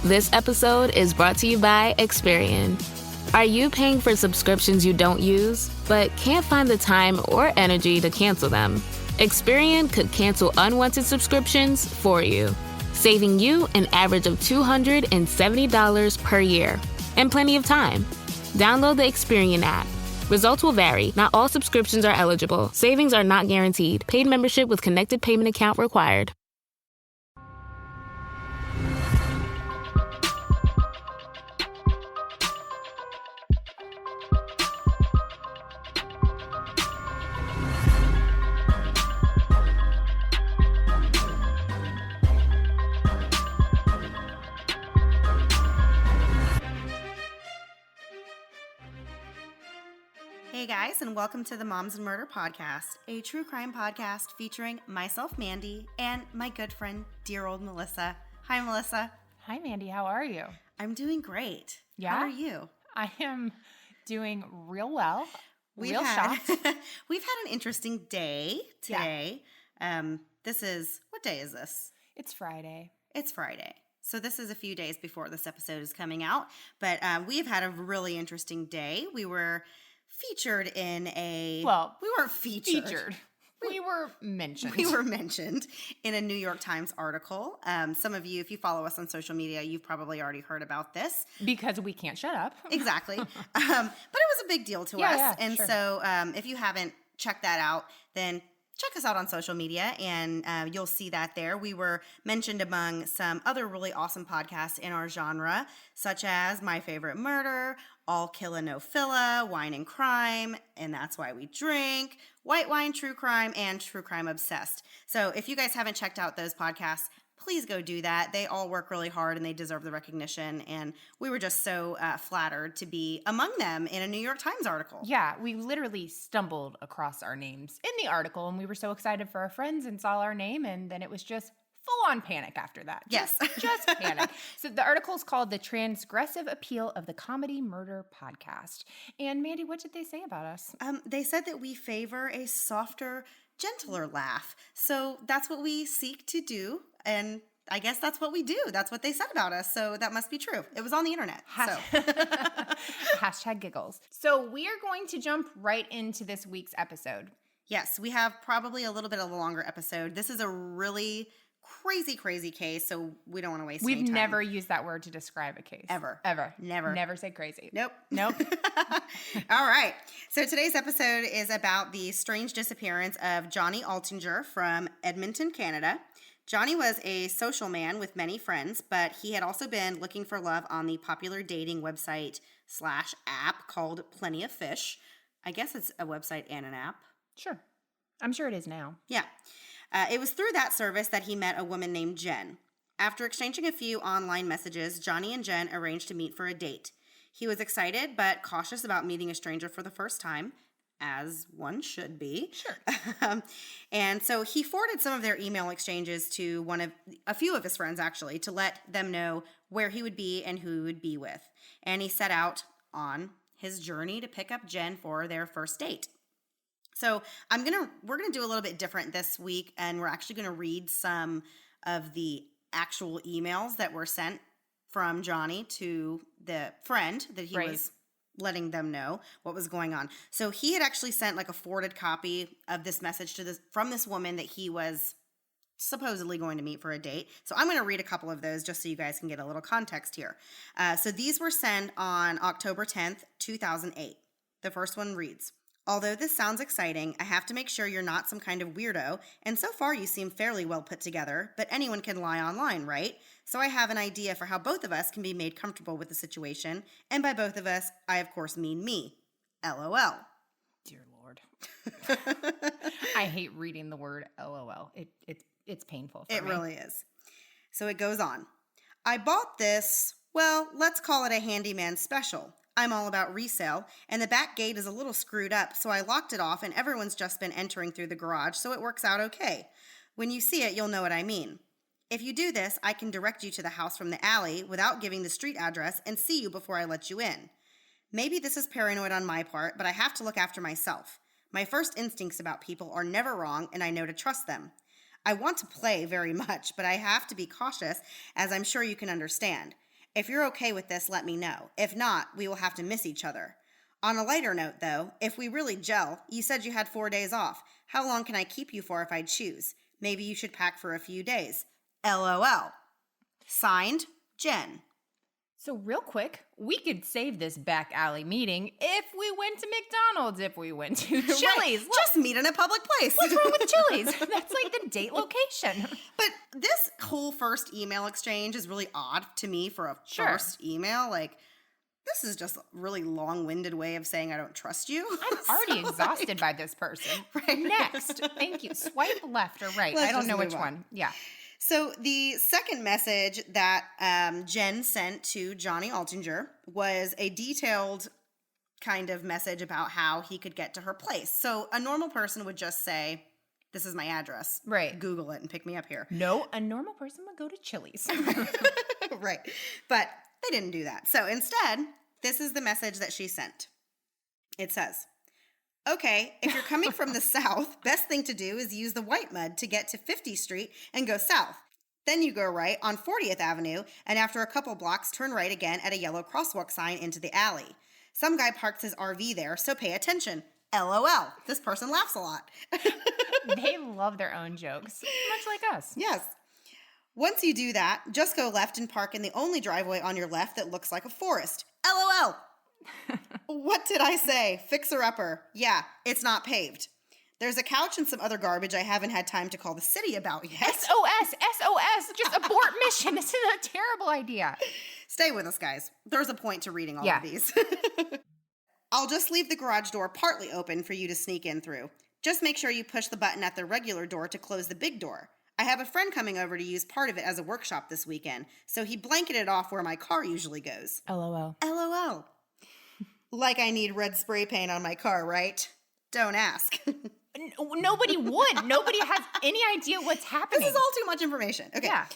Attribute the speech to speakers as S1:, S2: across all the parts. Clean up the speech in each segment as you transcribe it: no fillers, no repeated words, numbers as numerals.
S1: This episode is brought to you by Experian. Are you paying for subscriptions you don't use, but can't find the time or energy to cancel them? Experian could cancel unwanted subscriptions for you, saving you an average of $270 per year and plenty of time. Download the Experian app. Results will vary. Not all subscriptions are eligible. Savings are not guaranteed. Paid membership with connected payment account required.
S2: Hey guys, and welcome to the Moms and Murder Podcast, a true crime podcast featuring myself, Mandy, and my good friend, dear old Melissa. Hi, Melissa.
S3: Hi, Mandy. How are you?
S2: I'm doing great.
S3: Yeah?
S2: How are you?
S3: I am doing real well.
S2: We've
S3: shocked.
S2: had an interesting day today. Yeah. What day is this?
S3: It's Friday.
S2: It's Friday. So this is a few days before this episode is coming out, but we've had a really interesting day. We were featured in a...
S3: Well,
S2: we weren't featured.
S3: We were mentioned.
S2: We were mentioned in a New York Times article. Some of you, if you follow us on social media, you've probably already heard about this.
S3: Because we can't shut up.
S2: Exactly. But it was a big deal to us.
S3: Yeah,
S2: and
S3: sure.
S2: So if you haven't checked that out, then check us out on social media, and you'll see that there. We were mentioned among some other really awesome podcasts in our genre, such as My Favorite Murder, All Killa No Filla, Wine and Crime, and That's Why We Drink, White Wine True Crime, and True Crime Obsessed. So if you guys haven't checked out those podcasts, please go do that. They all work really hard and they deserve the recognition. And we were just so flattered to be among them in a New York Times article.
S3: Yeah, we literally stumbled across our names in the article, and we were so excited for our friends and saw our name, and then it was just full-on panic after that.
S2: Yes.
S3: Just panic. So the article is called The Transgressive Appeal of the Comedy Murder Podcast. And Mandy, what did they say about us?
S2: They said that we favor a softer, gentler laugh. So that's what we seek to do. And I guess that's what we do. That's what they said about us. So that must be true. It was on the internet.
S3: Hashtag giggles. So we are going to jump right into this week's episode.
S2: Yes, we have probably a little bit of a longer episode. This is a really crazy case, so we don't want to waste any time.
S3: We've never used that word to describe a case.
S2: Ever.
S3: Never. Never say crazy.
S2: Nope.
S3: All
S2: right. So today's episode is about the strange disappearance of Johnny Altinger from Edmonton, Canada. Johnny was a social man with many friends, but he had also been looking for love on the popular dating website / app called Plenty of Fish. I guess it's a website and an app.
S3: Sure. I'm sure it is now.
S2: Yeah. It was through that service that he met a woman named Jen. After exchanging a few online messages, Johnny and Jen arranged to meet for a date. He was excited but cautious about meeting a stranger for the first time, as one should be.
S3: Sure.
S2: And so he forwarded some of their email exchanges to a few of his friends, actually, to let them know where he would be and who he would be with. And he set out on his journey to pick up Jen for their first date. So we're gonna do a little bit different this week, and we're actually gonna read some of the actual emails that were sent from Johnny to the friend that he was letting them know what was going on. So he had actually sent like a forwarded copy of this message from this woman that he was supposedly going to meet for a date. So I'm going to read a couple of those just so you guys can get a little context here. So these were sent on October 10th, 2008. The first one reads, "Although this sounds exciting, I have to make sure you're not some kind of weirdo, and so far you seem fairly well put together, but anyone can lie online, right? So I have an idea for how both of us can be made comfortable with the situation, and by both of us, I of course mean me. LOL."
S3: Dear Lord. I hate reading the word LOL. It's painful for me.
S2: It really is. So it goes on. "I bought this, well, let's call it a handyman special. I'm all about resale, and the back gate is a little screwed up, so I locked it off and everyone's just been entering through the garage, so it works out okay. When you see it, you'll know what I mean. If you do this, I can direct you to the house from the alley without giving the street address and see you before I let you in. Maybe this is paranoid on my part, but I have to look after myself. My first instincts about people are never wrong, and I know to trust them. I want to play very much, but I have to be cautious, as I'm sure you can understand. If you're okay with this, let me know. If not, we will have to miss each other. On a lighter note, though, if we really gel, you said you had 4 days off. How long can I keep you for if I choose? Maybe you should pack for a few days. LOL. Signed, Jen.
S3: So real quick, we could save this back alley meeting if we went to McDonald's, if we went to Chili's.
S2: Right. Just meet in a public place.
S3: What's wrong with Chili's? That's like the date location.
S2: But this whole first email exchange is really odd to me for a first email. Like, this is just a really long-winded way of saying I don't trust you.
S3: I'm already exhausted by this person.
S2: Right.
S3: Next. Thank you. Swipe left or right.
S2: Let's
S3: I don't
S2: just
S3: know which
S2: move on.
S3: one. Yeah.
S2: So the second message that Jen sent to Johnny Altinger was a detailed kind of message about how he could get to her place. So a normal person would just say, this is my address.
S3: Right.
S2: Google it and pick me up here.
S3: No, a normal person would go to Chili's.
S2: Right. But they didn't do that. So instead, this is the message that she sent. It says, okay, if you're coming from the south, best thing to do is use the White Mud to get to 50th Street and go south. Then you go right on 40th Avenue, and after a couple blocks, turn right again at a yellow crosswalk sign into the alley. Some guy parks his RV there, so pay attention. LOL. This person laughs a lot.
S3: They love their own jokes, much like us.
S2: Yes. Once you do that, just go left and park in the only driveway on your left that looks like a forest. LOL. What did I say? Fixer-upper. Yeah, it's not paved. There's a couch and some other garbage I haven't had time to call the city about yet.
S3: SOS, just abort mission. This is a terrible idea.
S2: Stay with us, guys. There's a point to reading all of these. I'll just leave the garage door partly open for you to sneak in through. Just make sure you push the button at the regular door to close the big door. I have a friend coming over to use part of it as a workshop this weekend, so he blanketed off where my car usually goes.
S3: LOL.
S2: LOL. Like I need red spray paint on my car, right? Don't ask.
S3: Nobody would. Nobody has any idea what's happening.
S2: This is all too much information. Okay.
S3: Yeah.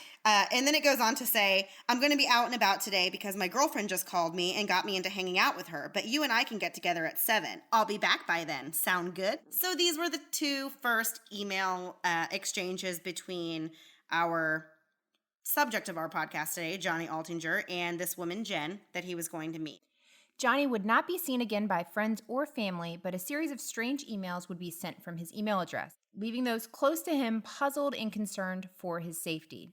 S2: And then it goes on to say, I'm going to be out and about today because my girlfriend just called me and got me into hanging out with her, but you and I can get together at 7. I'll be back by then. Sound good? So these were the two first email exchanges between our subject of our podcast today, Johnny Altinger, and this woman, Jen, that he was going to meet.
S3: Johnny would not be seen again by friends or family, but a series of strange emails would be sent from his email address, leaving those close to him puzzled and concerned for his safety.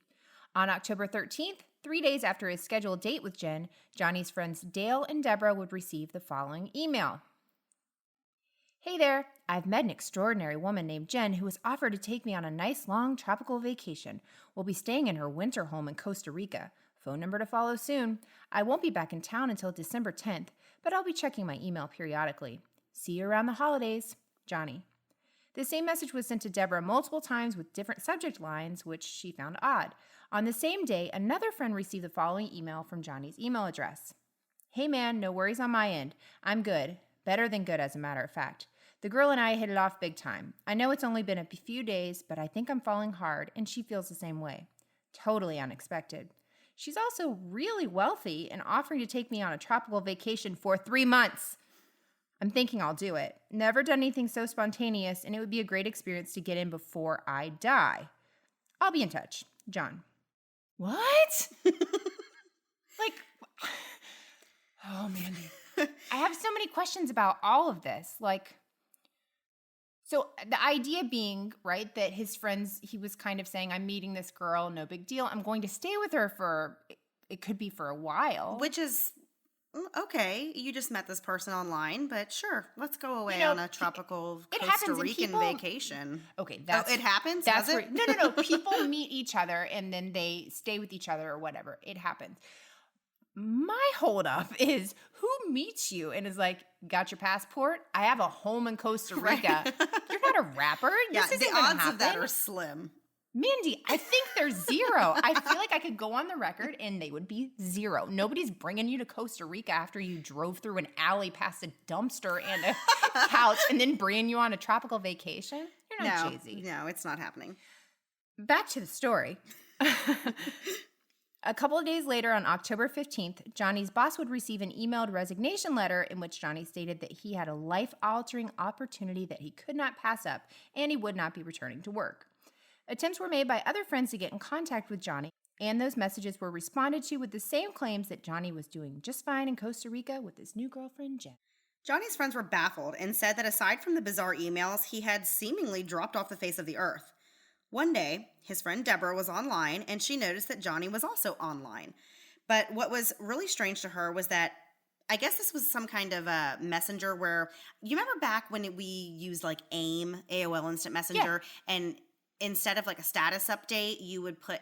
S3: On October 13th, 3 days after his scheduled date with Jen, Johnny's friends Dale and Deborah would receive the following email. Hey there, I've met an extraordinary woman named Jen who has offered to take me on a nice long tropical vacation. We'll be staying in her winter home in Costa Rica. Phone number to follow soon. I won't be back in town until December 10th, but I'll be checking my email periodically. See you around the holidays, Johnny. The same message was sent to Deborah multiple times with different subject lines, which she found odd. On the same day, another friend received the following email from Johnny's email address. Hey man, no worries on my end. I'm good. Better than good, as a matter of fact. The girl and I hit it off big time. I know it's only been a few days, but I think I'm falling hard, and she feels the same way. Totally unexpected. She's also really wealthy and offering to take me on a tropical vacation for 3 months. I'm thinking I'll do it. Never done anything so spontaneous, and it would be a great experience to get in before I die. I'll be in touch. John. What? Like, oh, Mandy. I have so many questions about all of this. Like, so the idea being, right, that his friends, he was kind of saying, I'm meeting this girl, no big deal. I'm going to stay with her for, it could be for a while.
S2: Which is, okay, you just met this person online, but sure, let's go away on a tropical Costa Rican vacation.
S3: Okay,
S2: it happens?
S3: That's
S2: does it?
S3: No. People meet each other and then they stay with each other or whatever. It happens. My holdup is who meets you and is like, got your passport? I have a home in Costa Rica.
S2: Right.
S3: You're not a rapper.
S2: Yeah,
S3: this isn't
S2: the odds
S3: happen.
S2: of that are slim.
S3: Mandy, I think there's 0. I feel like I could go on the record and they would be 0. Nobody's bringing you to Costa Rica after you drove through an alley past a dumpster and a couch and then bringing you on a tropical vacation. You're not Jay-Z.
S2: No, it's not happening.
S3: Back to the story. A couple of days later, on October 15th, Johnny's boss would receive an emailed resignation letter in which Johnny stated that he had a life-altering opportunity that he could not pass up and he would not be returning to work. Attempts were made by other friends to get in contact with Johnny, And those messages were responded to with the same claims that Johnny was doing just fine in Costa Rica with his new girlfriend, Jen.
S2: Johnny's friends were baffled and said that aside from the bizarre emails, he had seemingly dropped off the face of the earth. One day, his friend Deborah was online, and she noticed that Johnny was also online. But what was really strange to her was that I guess this was some kind of a messenger where, you remember back when we used like AOL Instant Messenger, and instead of like a status update,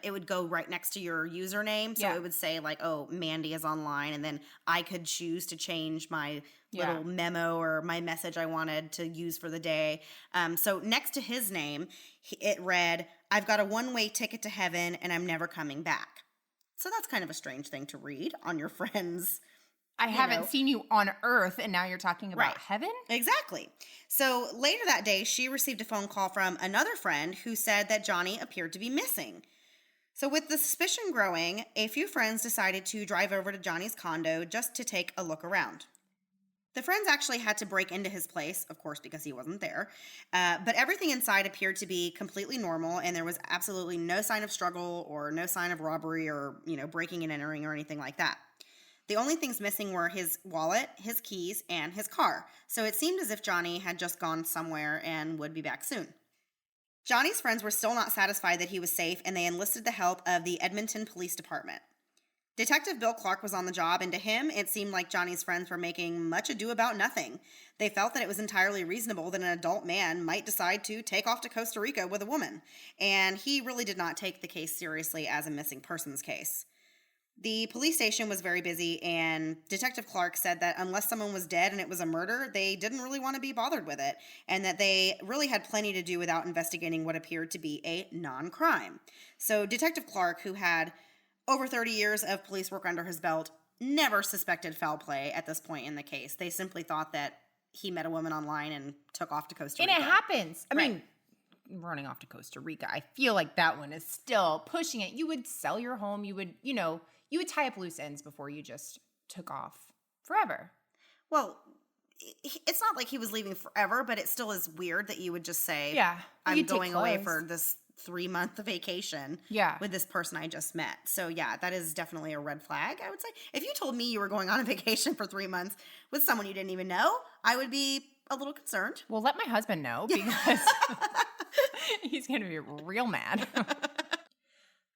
S2: it would go right next to your username. So it would say like, oh, Mandy is online. And then I could choose to change my little memo or my message I wanted to use for the day. So next to his name, it read, I've got a one-way ticket to heaven and I'm never coming back. So that's kind of a strange thing to read on your friend's.
S3: I haven't seen you on Earth, and now you're talking about heaven?
S2: Exactly. So later that day, she received a phone call from another friend who said that Johnny appeared to be missing. So with the suspicion growing, a few friends decided to drive over to Johnny's condo just to take a look around. The friends actually had to break into his place, of course, because he wasn't there. But everything inside appeared to be completely normal, and there was absolutely no sign of struggle or no sign of robbery or, breaking and entering or anything like that. The only things missing were his wallet, his keys, and his car. So it seemed as if Johnny had just gone somewhere and would be back soon. Johnny's friends were still not satisfied that he was safe, and they enlisted the help of the Edmonton Police Department. Detective Bill Clark was on the job, and to him, it seemed like Johnny's friends were making much ado about nothing. They felt that it was entirely reasonable that an adult man might decide to take off to Costa Rica with a woman, and he really did not take the case seriously as a missing persons case. The police station was very busy, and Detective Clark said that unless someone was dead and it was a murder, they didn't really want to be bothered with it, and that they really had plenty to do without investigating what appeared to be a non-crime. So Detective Clark, who had over 30 years of police work under his belt, never suspected foul play at this point in the case. They simply thought that he met a woman online and took off to Costa Rica.
S3: And it happens. I mean, running off to Costa Rica, I feel like that one is still pushing it. You would sell your home. You would, you would tie up loose ends before you just took off forever.
S2: Well, it's not like he was leaving forever, but it still is weird that you would just say, I'm going away for this 3-month vacation with this person I just met. So yeah, that is definitely a red flag, I would say. If you told me you were going on a vacation for 3 months with someone you didn't even know, I would be a little concerned.
S3: Well, let my husband know, because he's going to be real mad.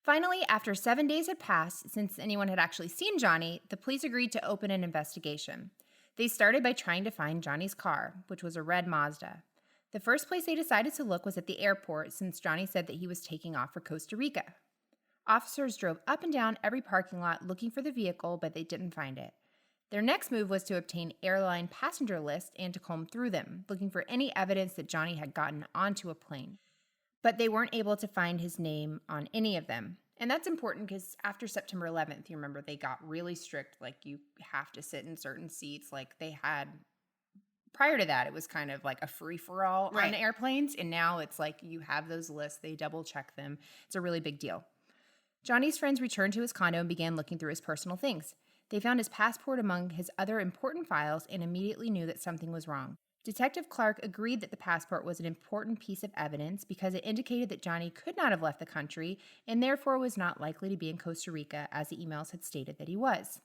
S3: Finally, after 7 days had passed since anyone had actually seen Johnny, the police agreed to open an investigation. They started by trying to find Johnny's car, which was a red Mazda. The first place they decided to look was at the airport, since Johnny said that he was taking off for Costa Rica. Officers drove up and down every parking lot looking for the vehicle, but they didn't find it. Their next move was to obtain airline passenger lists and to comb through them, looking for any evidence that Johnny had gotten onto a plane. But they weren't able to find his name on any of them. And that's important because after September 11th, you remember they got really strict, like you have to sit in certain seats. Like they had, prior to that, it was kind of like a free-for-all on the airplanes. And now it's like you have those lists, they double check them. It's a really big deal. Johnny's friends returned to his condo and began looking through his personal things. They found his passport among his other important files and immediately knew that something was wrong. Detective Clark agreed that the passport was an important piece of evidence because it indicated that Johnny could not have left the country and therefore was not likely to be in Costa Rica, as the emails had stated that he was.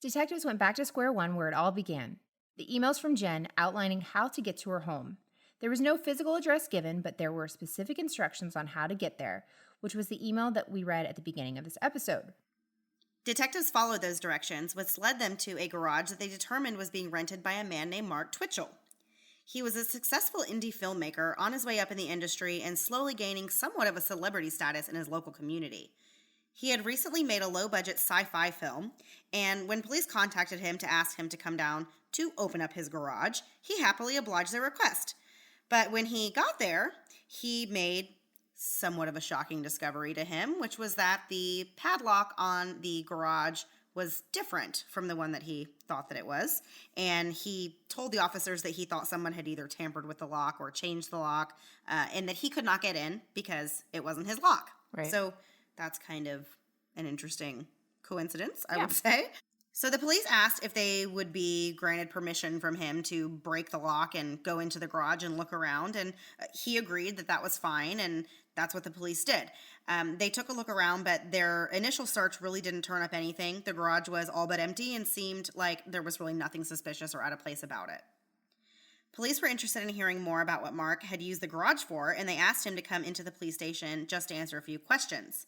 S3: Detectives went back to square one where it all began. The emails from Jen outlining how to get to her home. There was no physical address given, but there were specific instructions on how to get there, which was the email that we read at the beginning of this episode.
S2: Detectives followed those directions, which led them to a garage that they determined was being rented by a man named Mark Twitchell. He was a successful indie filmmaker on his way up in the industry and slowly gaining somewhat of a celebrity status in his local community. He had recently made a low-budget sci-fi film, and when police contacted him to ask him to come down to open up his garage, he happily obliged their request. But when he got there, he made somewhat of a shocking discovery to him, which was that the padlock on the garage was different from the one that he thought that it was. And he told the officers that he thought someone had either tampered with the lock or changed the lock, and that he could not get in because it wasn't his lock.
S3: Right.
S2: So that's kind of an interesting coincidence, I would say. So the police asked if they would be granted permission from him to break the lock and go into the garage and look around, and he agreed that that was fine, and that's what the police did. They took a look around, but their initial search really didn't turn up anything. The garage was all but empty and seemed like there was really nothing suspicious or out of place about it. Police were interested in hearing more about what Mark had used the garage for, and they asked him to come into the police station just to answer a few questions.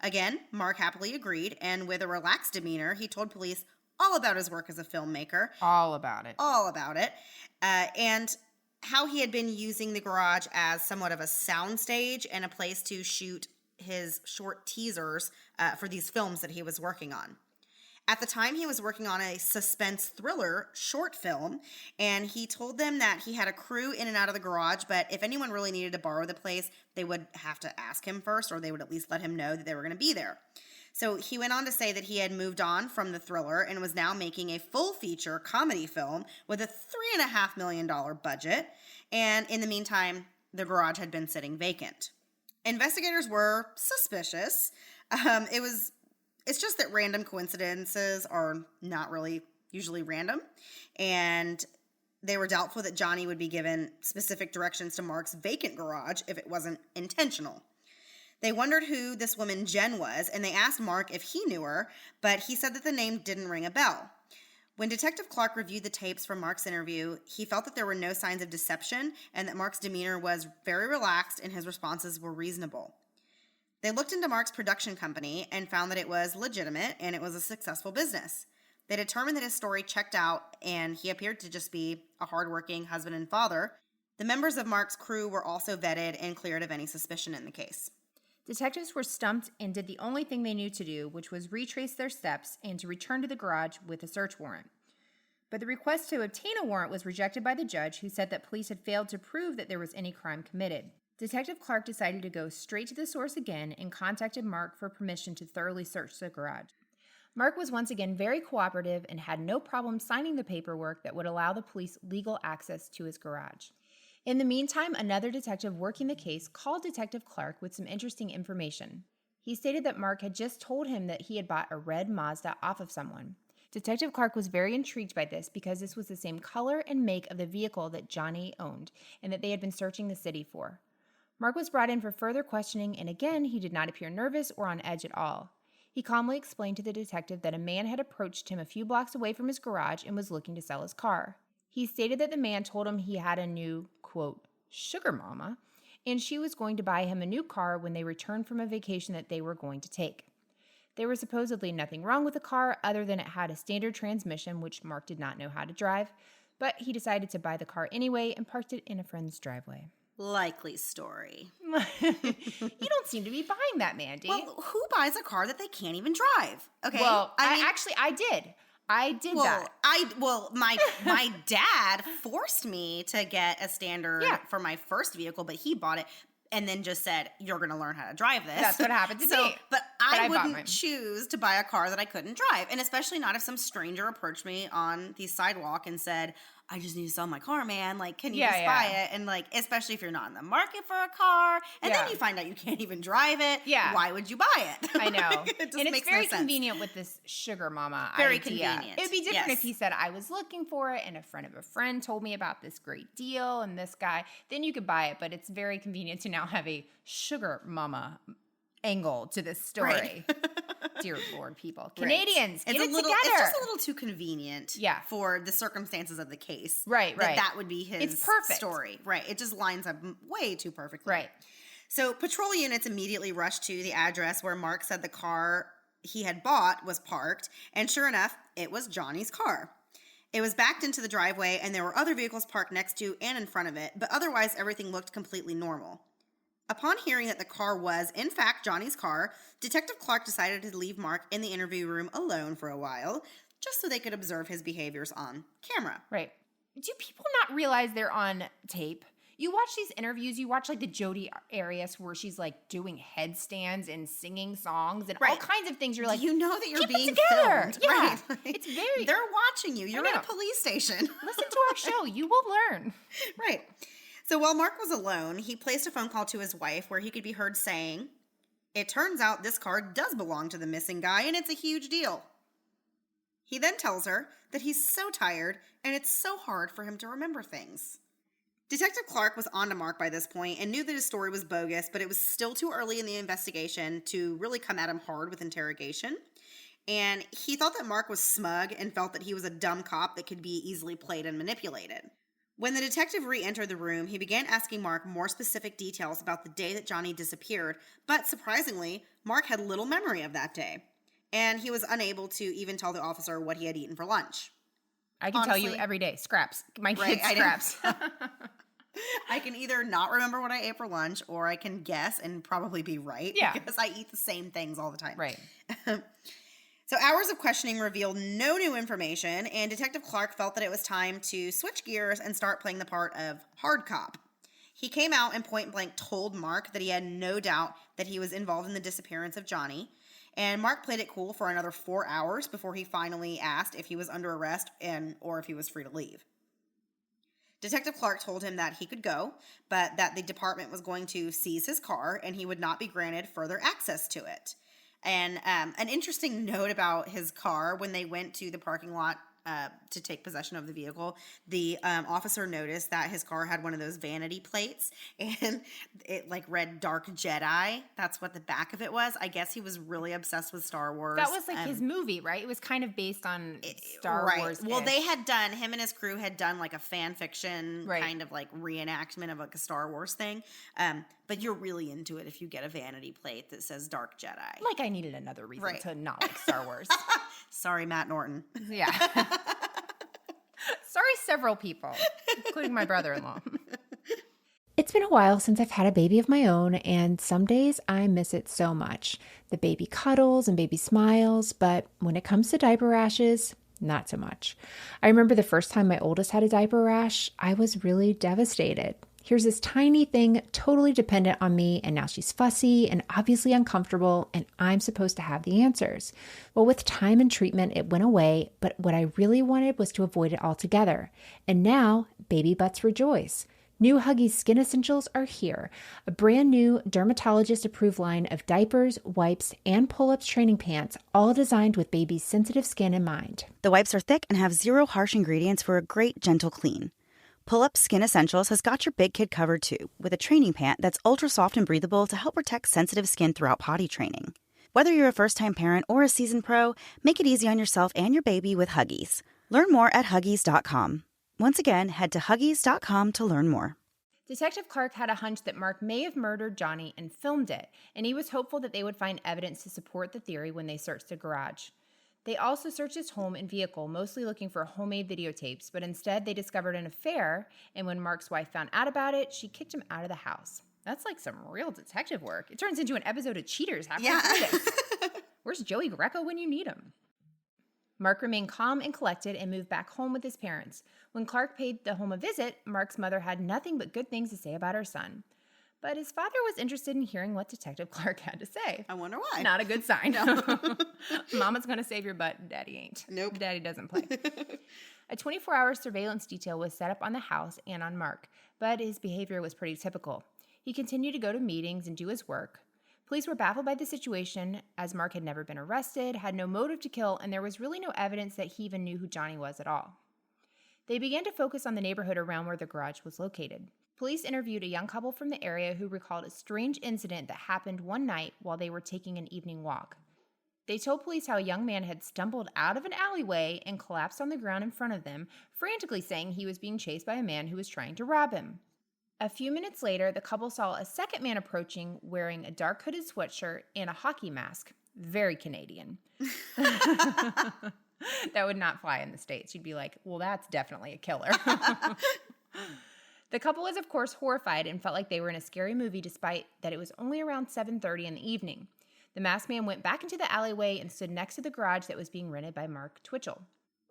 S2: Again, Mark happily agreed, and with a relaxed demeanor, he told police all about his work as a filmmaker.
S3: All about it.
S2: And how he had been using the garage as somewhat of a soundstage and a place to shoot his short teasers for these films that he was working on. At the time, he was working on a suspense thriller short film, and he told them that he had a crew in and out of the garage, but if anyone really needed to borrow the place, they would have to ask him first, or they would at least let him know that they were going to be there. So he went on to say that he had moved on from the thriller and was now making a full-feature comedy film with a $3.5 million budget, and in the meantime, the garage had been sitting vacant. Investigators were suspicious. It's just that random coincidences are not really usually random, and they were doubtful that Johnny would be given specific directions to Mark's vacant garage if it wasn't intentional. They wondered who this woman Jen was, and they asked Mark if he knew her, but he said that the name didn't ring a bell. When Detective Clark reviewed the tapes from Mark's interview, he felt that there were no signs of deception and that Mark's demeanor was very relaxed and his responses were reasonable. They looked into Mark's production company and found that it was legitimate and it was a successful business. They determined that his story checked out and he appeared to just be a hardworking husband and father. The members of Mark's crew were also vetted and cleared of any suspicion in the case.
S3: Detectives were stumped and did the only thing they knew to do, which was retrace their steps and to return to the garage with a search warrant. But the request to obtain a warrant was rejected by the judge, who said that police had failed to prove that there was any crime committed. Detective Clark decided to go straight to the source again and contacted Mark for permission to thoroughly search the garage. Mark was once again very cooperative and had no problem signing the paperwork that would allow the police legal access to his garage. In the meantime, another detective working the case called Detective Clark with some interesting information. He stated that Mark had just told him that he had bought a red Mazda off of someone. Detective Clark was very intrigued by this because this was the same color and make of the vehicle that Johnny owned and that they had been searching the city for. Mark was brought in for further questioning, and again, he did not appear nervous or on edge at all. He calmly explained to the detective that a man had approached him a few blocks away from his garage and was looking to sell his car. He stated that the man told him he had a new, quote, sugar mama, and she was going to buy him a new car when they returned from a vacation that they were going to take. There was supposedly nothing wrong with the car other than it had a standard transmission, which Mark did not know how to drive, but he decided to buy the car anyway and parked it in a friend's driveway.
S2: Likely story.
S3: You don't seem to be buying that, Mandy.
S2: Well, who buys a car that they can't even drive? Okay.
S3: Well, I did. I did that.
S2: My dad forced me to get a standard for my first vehicle, but he bought it and then just said, "You're going to learn how to drive this."
S3: That's what happened to me.
S2: But I wouldn't choose to buy a car that I couldn't drive, and especially not if some stranger approached me on the sidewalk and said, "I just need to sell my car, man. Like, can you just buy it?" And like, especially if you're not in the market for a car, and then you find out you can't even drive it. Yeah. Why would you buy it?
S3: I know.
S2: It just
S3: and
S2: makes
S3: it's very
S2: no sense.
S3: convenient with this sugar mama
S2: very
S3: idea.
S2: Convenient.
S3: It would be different if he said, "I was looking for it, and a friend of a friend told me about this great deal, and this guy." Then you could buy it, but it's very convenient to now have a sugar mama angle to this story.
S2: Right.
S3: Dear Lord, people. Canadians, get it together.
S2: It's just a little too convenient for the circumstances of the case.
S3: Right.
S2: That would be his
S3: perfect
S2: story. Right. It just lines up way too perfectly.
S3: Right.
S2: So patrol units immediately rushed to the address where Mark said the car he had bought was parked, and sure enough, it was Johnny's car. It was backed into the driveway, and there were other vehicles parked next to and in front of it, but otherwise everything looked completely normal. Upon hearing that the car was, in fact, Johnny's car, Detective Clark decided to leave Mark in the interview room alone for a while, just so they could observe his behaviors on camera.
S3: Right. Do people not realize they're on tape? You watch these interviews, you watch like the Jodi Arias where she's like doing headstands and singing songs and all kinds of things. You're like,
S2: you know that you're being
S3: filmed. Yeah.
S2: Right.
S3: It's very.
S2: They're watching you. You're at a police station.
S3: Listen to our show. You will learn.
S2: Right. So while Mark was alone, he placed a phone call to his wife where he could be heard saying, "It turns out this car does belong to the missing guy, and it's a huge deal." He then tells her that he's so tired and it's so hard for him to remember things. Detective Clark was on to Mark by this point and knew that his story was bogus, but it was still too early in the investigation to really come at him hard with interrogation. And he thought that Mark was smug and felt that he was a dumb cop that could be easily played and manipulated. When the detective re-entered the room, he began asking Mark more specific details about the day that Johnny disappeared, but surprisingly, Mark had little memory of that day, and he was unable to even tell the officer what he had eaten for lunch.
S3: I can tell you every day, scraps. My kids scraps.
S2: I can either not remember what I ate for lunch, or I can guess and probably be right, because I eat the same things all the time.
S3: Right.
S2: So hours of questioning revealed no new information, and Detective Clark felt that it was time to switch gears and start playing the part of hard cop. He came out and point blank told Mark that he had no doubt that he was involved in the disappearance of Johnny, and Mark played it cool for another 4 hours before he finally asked if he was under arrest or if he was free to leave. Detective Clark told him that he could go, but that the department was going to seize his car and he would not be granted further access to it. And an interesting note about his car, when they went to the parking lot to take possession of the vehicle, the officer noticed that his car had one of those vanity plates, and it like read Dark Jedi. That's what the back of it was. I guess he was really obsessed with Star Wars.
S3: That was like his movie, right? It was kind of based on Star Wars.
S2: Well, him and his crew had done like a fan fiction kind of like reenactment of like a Star Wars thing. But you're really into it if you get a vanity plate that says Dark Jedi.
S3: Like I needed another reason to not like Star Wars.
S2: Sorry, Matt Norton.
S3: Yeah. Sorry, several people, including my brother-in-law. It's been a while since I've had a baby of my own, and some days I miss it so much. The baby cuddles and baby smiles, but when it comes to diaper rashes, not so much. I remember the first time my oldest had a diaper rash, I was really devastated. Here's this tiny thing totally dependent on me, and now she's fussy and obviously uncomfortable, and I'm supposed to have the answers. Well, with time and treatment, it went away, but what I really wanted was to avoid it altogether. And now, baby butts rejoice. New Huggies Skin Essentials are here, a brand new dermatologist-approved line of diapers, wipes, and pull-ups training pants, all designed with baby's sensitive skin in mind.
S4: The wipes are thick and have zero harsh ingredients for a great, gentle clean. Pull-Up Skin Essentials has got your big kid covered too, with a training pant that's ultra soft and breathable to help protect sensitive skin throughout potty training. Whether you're a first-time parent or a seasoned pro, make it easy on yourself and your baby with Huggies. Learn more at Huggies.com. Once again, head to Huggies.com to learn more.
S3: Detective Clark had a hunch that Mark may have murdered Johnny and filmed it, and he was hopeful that they would find evidence to support the theory when they searched the garage. They also searched his home and vehicle, mostly looking for homemade videotapes, but instead they discovered an affair, and when Mark's wife found out about it, she kicked him out of the house. That's like some real detective work. It turns into an episode of Cheaters halfway through this. Where's Joey Greco when you need him? Mark remained calm and collected and moved back home with his parents. When Clark paid the home a visit, Mark's mother had nothing but good things to say about her son. But his father was interested in hearing what Detective Clark had to say.
S2: I wonder why.
S3: Not a good sign. No. Mama's going to save your butt. Daddy ain't.
S2: Nope.
S3: Daddy doesn't play. A 24-hour surveillance detail was set up on the house and on Mark, but his behavior was pretty typical. He continued to go to meetings and do his work. Police were baffled by the situation, as Mark had never been arrested, had no motive to kill, and there was really no evidence that he even knew who Johnny was at all. They began to focus on the neighborhood around where the garage was located. Police interviewed a young couple from the area who recalled a strange incident that happened one night while they were taking an evening walk. They told police how a young man had stumbled out of an alleyway and collapsed on the ground in front of them, frantically saying he was being chased by a man who was trying to rob him. A few minutes later, the couple saw a second man approaching wearing a dark hooded sweatshirt and a hockey mask. Very Canadian. That would not fly in the States. You'd be like, well, that's definitely a killer. The couple was, of course, horrified and felt like they were in a scary movie despite that it was only around 7:30 in the evening. The masked man went back into the alleyway and stood next to the garage that was being rented by Mark Twitchell.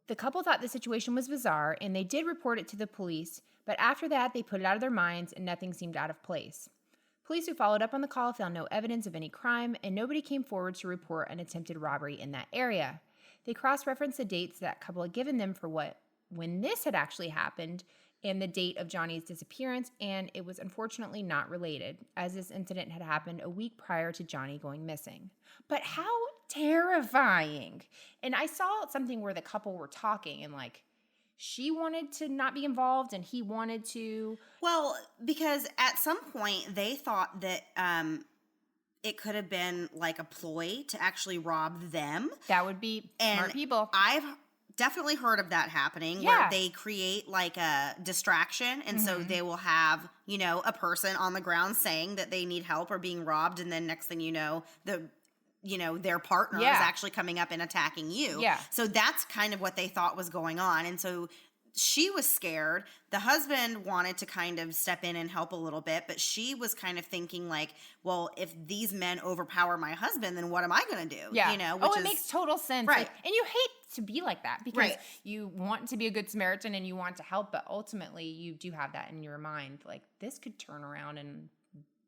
S3: The couple thought the situation was bizarre, and they did report it to the police, but after that, they put it out of their minds and nothing seemed out of place. Police who followed up on the call found no evidence of any crime, and nobody came forward to report an attempted robbery in that area. They cross-referenced the dates that couple had given them for when this had actually happened, and the date of Johnny's disappearance, and it was unfortunately not related, as this incident had happened a week prior to Johnny going missing. But how terrifying. And I saw something where the couple were talking, and she wanted to not be involved and he wanted to.
S2: Well, because at some point they thought that it could have been like a ploy to actually rob them.
S3: That would be smart people.
S2: I've definitely heard of that happening where they create like a distraction. And so they will have, you know, a person on the ground saying that they need help or being robbed. And then next thing you know, their partner is actually coming up and attacking you.
S3: Yeah.
S2: So that's kind of what they thought was going on. And so she was scared. The husband wanted to kind of step in and help a little bit, but she was kind of thinking like, well, if these men overpower my husband, then what am I going to do?
S3: Yeah.
S2: You know,
S3: it makes total sense.
S2: Right.
S3: Like, and you hate to be like that because you want to be a good Samaritan and you want to help, but ultimately you do have that in your mind. Like, this could turn around and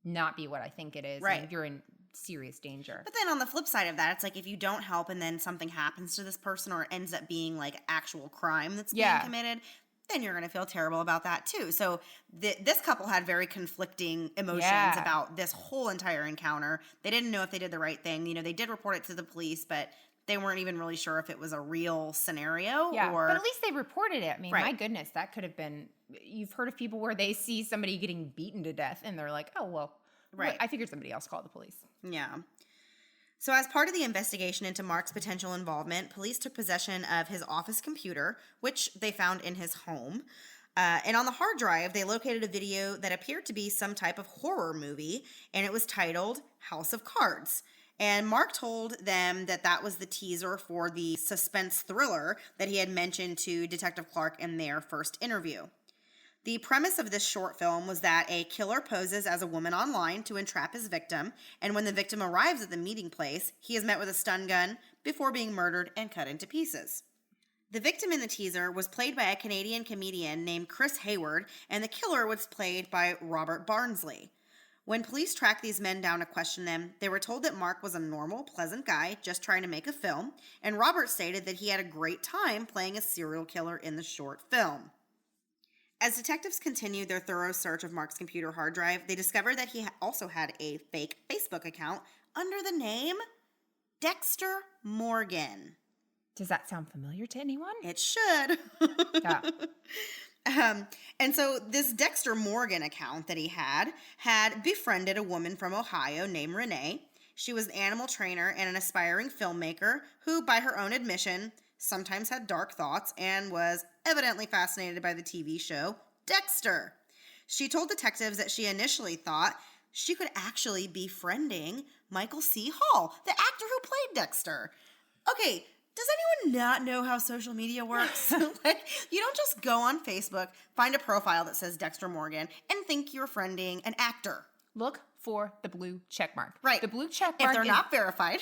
S3: not be what I think it is.
S2: Right.
S3: And you're in serious danger.
S2: But then on the flip side of that, it's like if you don't help and then something happens to this person or it ends up being like actual crime that's being committed, then you're going to feel terrible about that too. So this couple had very conflicting emotions about this whole entire encounter. They didn't know if they did the right thing. You know, they did report it to the police, but they weren't even really sure if it was a real scenario.
S3: Yeah,
S2: or,
S3: but at least they reported it. I mean, my goodness, that could have been – you've heard of people where they see somebody getting beaten to death and they're like, oh, well, I figured somebody else called the police.
S2: Yeah. So as part of the investigation into Mark's potential involvement, police took possession of his office computer, which they found in his home. And on the hard drive, they located a video that appeared to be some type of horror movie, and it was titled House of Cards. And Mark told them that that was the teaser for the suspense thriller that he had mentioned to Detective Clark in their first interview. The premise of this short film was that a killer poses as a woman online to entrap his victim, and when the victim arrives at the meeting place, he is met with a stun gun before being murdered and cut into pieces. The victim in the teaser was played by a Canadian comedian named Chris Hayward, and the killer was played by Robert Barnsley. When police tracked these men down to question them, they were told that Mark was a normal, pleasant guy just trying to make a film, and Robert stated that he had a great time playing a serial killer in the short film. As detectives continued their thorough search of Mark's computer hard drive, they discovered that he also had a fake Facebook account under the name Dexter Morgan.
S3: Does that sound familiar to anyone?
S2: It should.
S3: Yeah.
S2: And so this Dexter Morgan account that he had befriended a woman from Ohio named Renee. She was an animal trainer and an aspiring filmmaker who, by her own admission, sometimes had dark thoughts and was evidently fascinated by the TV show Dexter. She told detectives that she initially thought she could actually be befriending Michael C. Hall, the actor who played Dexter. Okay, does anyone not know how social media works? Like, you don't just go on Facebook, find a profile that says Dexter Morgan, and think you're friending an actor.
S3: Look for the blue check mark.
S2: Right.
S3: The blue check mark
S2: if they're not verified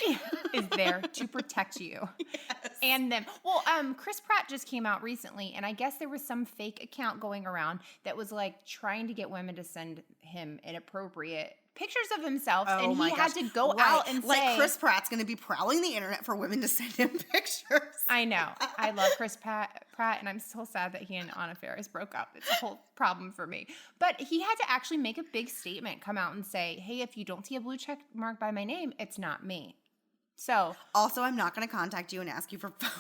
S3: is there to protect you. Yes. And them. Well, Chris Pratt just came out recently, and I guess there was some fake account going around that was like trying to get women to send him inappropriate pictures of himself, and he had to go out and
S2: like
S3: say,
S2: Chris Pratt's going to be prowling the internet for women to send him pictures.
S3: I know. I love Chris Pratt, and I'm so sad that he and Anna Faris broke up. It's a whole problem for me. But he had to actually make a big statement, come out and say, hey, if you don't see a blue check mark by my name, it's not me. So
S2: also, I'm not going to contact you and ask you for photos.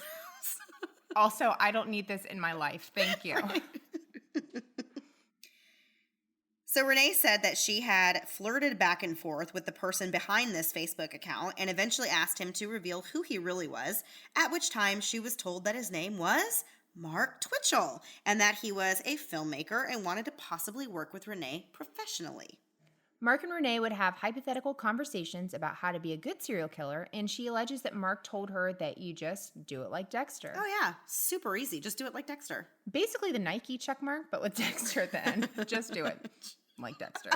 S3: Also, I don't need this in my life. Thank you.
S2: Right. So Renee said that she had flirted back and forth with the person behind this Facebook account and eventually asked him to reveal who he really was, at which time she was told that his name was Mark Twitchell and that he was a filmmaker and wanted to possibly work with Renee professionally.
S3: Mark and Renee would have hypothetical conversations about how to be a good serial killer, and she alleges that Mark told her that you just do it like Dexter.
S2: Oh yeah, super easy. Just do it like Dexter.
S3: Basically the Nike check mark, but with Dexter at the end. Just do it like Dexter.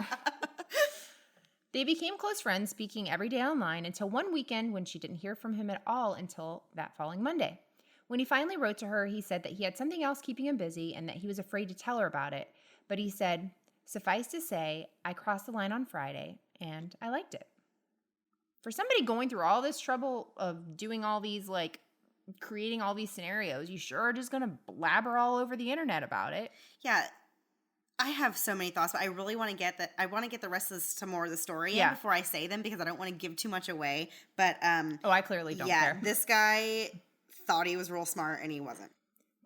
S3: They became close friends, speaking every day online until one weekend when she didn't hear from him at all until that following Monday. When he finally wrote to her, he said that he had something else keeping him busy and that he was afraid to tell her about it. But he said, suffice to say, I crossed the line on Friday and I liked it. For somebody going through all this trouble of doing all these, like, creating all these scenarios, you sure are just going to blabber all over the internet about it.
S2: Yeah. I have so many thoughts, but I really want to get that. I want to get the rest of this, some more of the story in before I say them because I don't want to give too much away. But
S3: I clearly don't care.
S2: This guy thought he was real smart and he wasn't.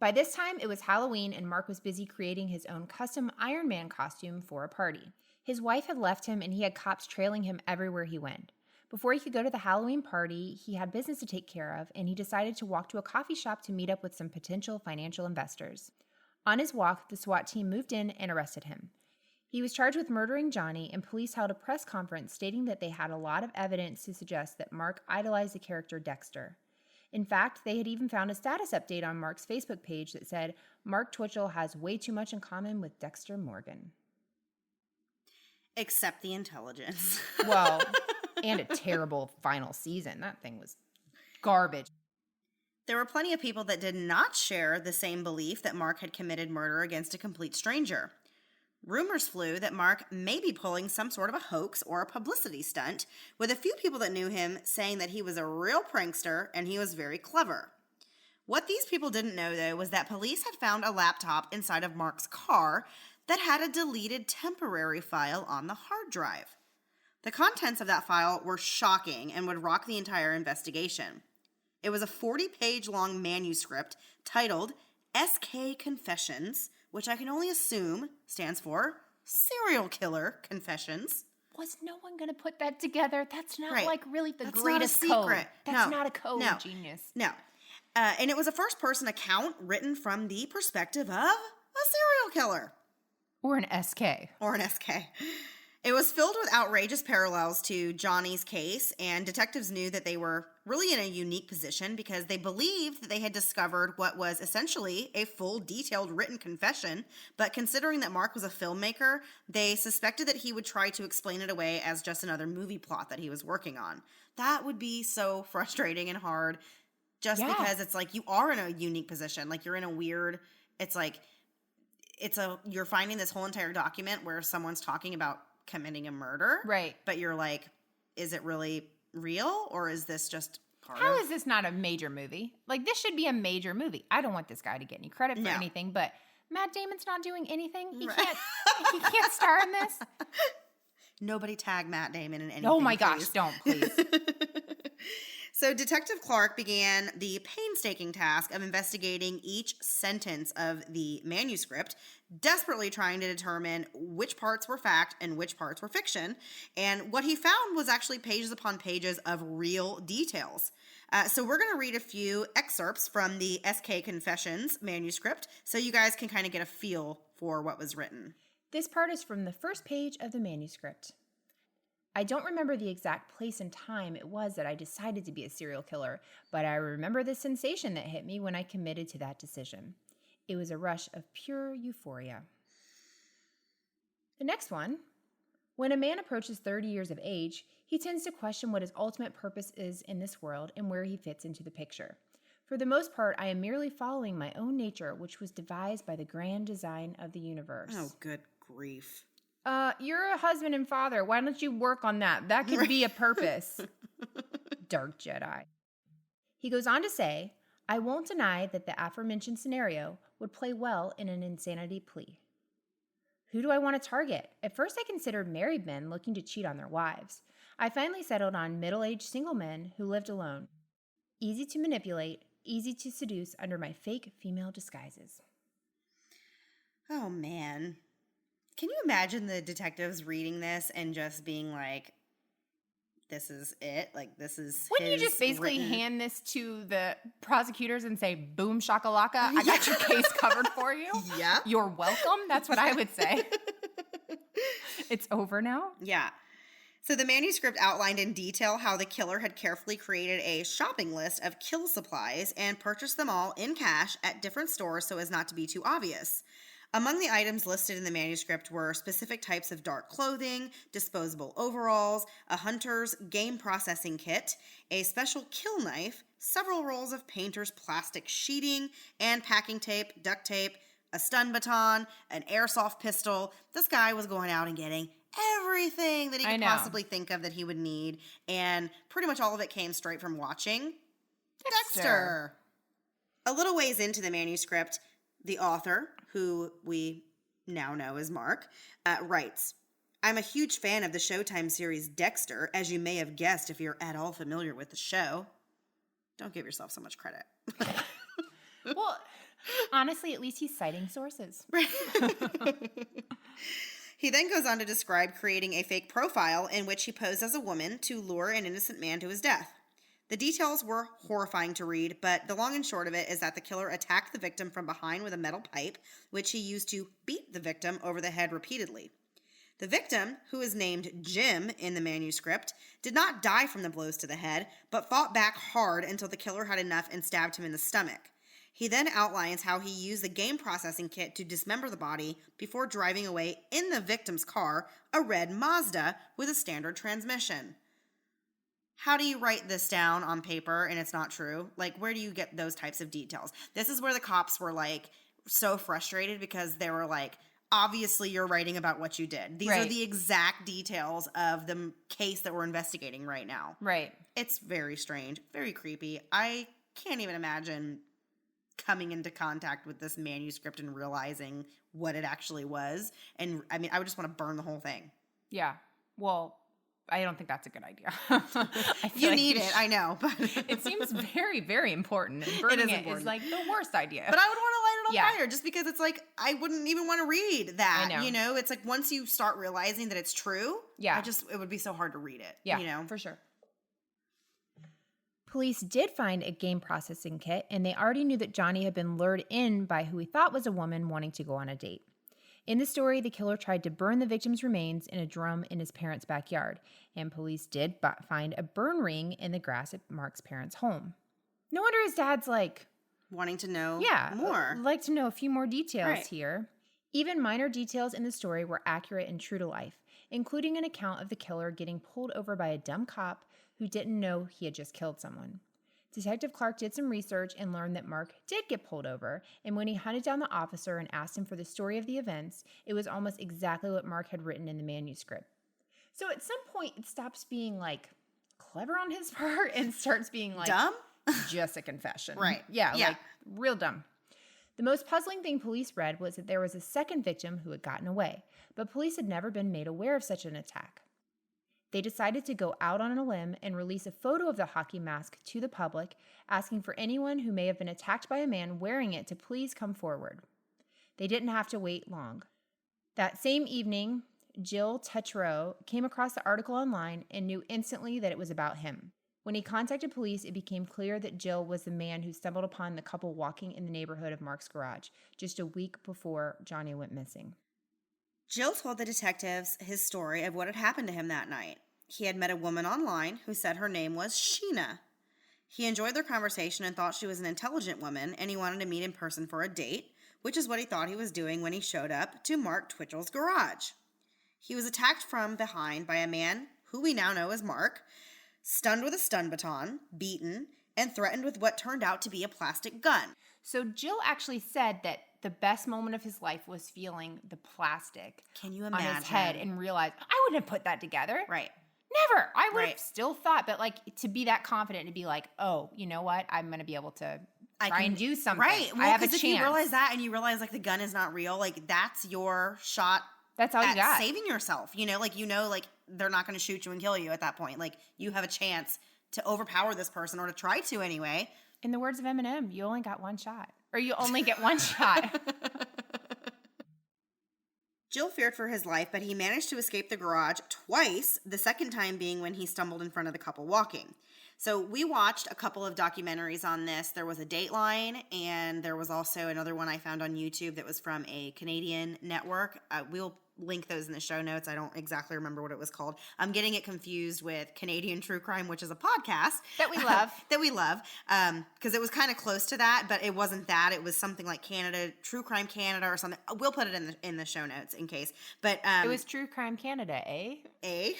S3: By this time, it was Halloween, and Mark was busy creating his own custom Iron Man costume for a party. His wife had left him, and he had cops trailing him everywhere he went. Before he could go to the Halloween party, he had business to take care of, and he decided to walk to a coffee shop to meet up with some potential financial investors. On his walk, the SWAT team moved in and arrested him. He was charged with murdering Johnny, and police held a press conference stating that they had a lot of evidence to suggest that Mark idolized the character Dexter. In fact, they had even found a status update on Mark's Facebook page that said, Mark Twitchell has way too much in common with Dexter Morgan.
S2: Except the intelligence.
S3: Well, and a terrible final season. That thing was garbage.
S2: There were plenty of people that did not share the same belief that Mark had committed murder against a complete stranger. Rumors flew that Mark may be pulling some sort of a hoax or a publicity stunt, with a few people that knew him saying that he was a real prankster and he was very clever. What these people didn't know, though, was that police had found a laptop inside of Mark's car that had a deleted temporary file on the hard drive. The contents of that file were shocking and would rock the entire investigation. It was a 40-page long manuscript titled SK Confessions, which I can only assume stands for Serial Killer Confessions.
S3: Was no one going to put that together? That's not
S2: Right.
S3: like really the
S2: That's
S3: greatest
S2: not a
S3: code.
S2: secret.
S3: That's
S2: No.
S3: not a code,
S2: No.
S3: genius.
S2: No. And it was a first-person account written from the perspective of a serial killer.
S3: Or an SK.
S2: Or an SK. It was filled with outrageous parallels to Johnny's case, and detectives knew that they were really in a unique position because they believed that they had discovered what was essentially a full, detailed written confession, but considering that Mark was a filmmaker, they suspected that he would try to explain it away as just another movie plot that he was working on. That would be so frustrating and hard, just because it's like you are in a unique position. Like you're in a weird, it's like, you're finding this whole entire document where someone's talking about committing a murder.
S3: Right.
S2: But you're like, is it really real or is this just part
S3: How
S2: of...
S3: is this not a major movie? Like, this should be a major movie. I don't want this guy to get any credit for anything, but Matt Damon's not doing anything. He can't star in this.
S2: Nobody tag Matt Damon in anything.
S3: Oh my gosh,
S2: please.
S3: don't, please.
S2: So Detective Clark began the painstaking task of investigating each sentence of the manuscript, desperately trying to determine which parts were fact and which parts were fiction. And what he found was actually pages upon pages of real details. So we're going to read a few excerpts from the SK Confessions manuscript so you guys can kind of get a feel for what was written.
S3: This part is from the first page of the manuscript. I don't remember the exact place and time it was that I decided to be a serial killer, but I remember the sensation that hit me when I committed to that decision. It was a rush of pure euphoria. The next one. When a man approaches 30 years of age, he tends to question what his ultimate purpose is in this world and where he fits into the picture. For the most part, I am merely following my own nature, which was devised by the grand design of the universe.
S2: Oh, good grief.
S3: You're a husband and father. Why don't you work on that? That could be a purpose. Dark Jedi. He goes on to say, I won't deny that the aforementioned scenario would play well in an insanity plea. Who do I want to target? At first I considered married men looking to cheat on their wives. I finally settled on middle-aged single men who lived alone. Easy to manipulate, easy to seduce under my fake female disguises.
S2: Oh, man. Can you imagine the detectives reading this and just being like, this is it? Like, this is
S3: Wouldn't you just basically hand this to the prosecutors and say, boom, shakalaka, I got your case covered for you?
S2: Yeah.
S3: You're welcome? That's what I would say. It's over now?
S2: Yeah. So the manuscript outlined in detail how the killer had carefully created a shopping list of kill supplies and purchased them all in cash at different stores so as not to be too obvious. Among the items listed in the manuscript were specific types of dark clothing, disposable overalls, a hunter's game processing kit, a special kill knife, several rolls of painter's plastic sheeting and packing tape, duct tape, a stun baton, an airsoft pistol. This guy was going out and getting everything that he could possibly think of that he would need, and pretty much all of it came straight from watching Dexter. A little ways into the manuscript, the author, who we now know as Mark, writes, I'm a huge fan of the Showtime series Dexter, as you may have guessed if you're at all familiar with the show. Don't give yourself so much credit.
S3: Well, honestly, at least he's citing sources.
S2: He then goes on to describe creating a fake profile in which he posed as a woman to lure an innocent man to his death. The details were horrifying to read, but the long and short of it is that the killer attacked the victim from behind with a metal pipe, which he used to beat the victim over the head repeatedly. The victim, who is named Jim in the manuscript, did not die from the blows to the head, but fought back hard until the killer had enough and stabbed him in the stomach. He then outlines how he used the game processing kit to dismember the body before driving away in the victim's car, a red Mazda with a standard transmission. How do you write this down on paper and it's not true? Like, where do you get those types of details? This is where the cops were, like, so frustrated because they were like, obviously you're writing about what you did. These are the exact details of the case that we're investigating right now.
S3: Right.
S2: It's very strange, very creepy. I can't even imagine coming into contact with this manuscript and realizing what it actually was. And I mean, I would just want to burn the whole thing.
S3: Yeah. Well, I don't think that's a good idea.
S2: You need it, I know. But
S3: it seems very, very important. And burning it is like the worst idea.
S2: But I would want to light it on fire just because it's like, I wouldn't even want to read that.
S3: I know.
S2: You know, it's like once you start realizing that it's true, it would be so hard to read it.
S3: Yeah,
S2: you know?
S3: For sure. Police did find a game processing kit, and they already knew that Johnny had been lured in by who he thought was a woman wanting to go on a date. In the story, the killer tried to burn the victim's remains in a drum in his parents' backyard, and police did find a burn ring in the grass at Mark's parents' home. No wonder his dad's like...
S2: wanting to know more.
S3: Like to know a few more details here. Even minor details in the story were accurate and true to life, including an account of the killer getting pulled over by a dumb cop who didn't know he had just killed someone. Detective Clark did some research and learned that Mark did get pulled over, and when he hunted down the officer and asked him for the story of the events, it was almost exactly what Mark had written in the manuscript. So at some point, it stops being, like, clever on his part and starts being, like...
S2: dumb?
S3: Just a confession.
S2: Right.
S3: Yeah, like, real dumb. The most puzzling thing police read was that there was a second victim who had gotten away, but police had never been made aware of such an attack. They decided to go out on a limb and release a photo of the hockey mask to the public, asking for anyone who may have been attacked by a man wearing it to please come forward. They didn't have to wait long. That same evening, Jill Tetreault came across the article online and knew instantly that it was about him. When he contacted police, it became clear that Jill was the man who stumbled upon the couple walking in the neighborhood of Mark's garage just a week before Johnny went missing.
S2: Jill told the detectives his story of what had happened to him that night. He had met a woman online who said her name was Sheena. He enjoyed their conversation and thought she was an intelligent woman, and he wanted to meet in person for a date, which is what he thought he was doing when he showed up to Mark Twitchell's garage. He was attacked from behind by a man who we now know as Mark, stunned with a stun baton, beaten, and threatened with what turned out to be a plastic gun.
S3: So Jill actually said that the best moment of his life was feeling the plastic
S2: Can you imagine?
S3: on his head and realized, I wouldn't have put that together.
S2: Right.
S3: Never. I would have still thought, but like to be that confident and to be like, oh, you know what? I'm going to be able to try and do something.
S2: Right. Well,
S3: I have a
S2: because
S3: chance.
S2: if you realize that and you realize like the gun is not real, like that's your shot.
S3: That's all you got.
S2: Saving yourself. Like they're not going to shoot you and kill you at that point. Like you have a chance to overpower this person or to try to anyway.
S3: In the words of Eminem, you only got one shot. Or you only get one shot.
S2: Jill feared for his life, but he managed to escape the garage twice, the second time being when he stumbled in front of the couple walking. So we watched a couple of documentaries on this. There was a Dateline, and there was also another one I found on YouTube that was from a Canadian network. We'll link those in the show notes. I don't exactly remember what it was called. I'm getting it confused with Canadian True Crime, which is a podcast.
S3: That we love.
S2: Because it was kind of close to that, but it wasn't that. It was something like Canada, True Crime Canada or something. We'll put it in the show notes in case. But
S3: it was True Crime Canada, eh?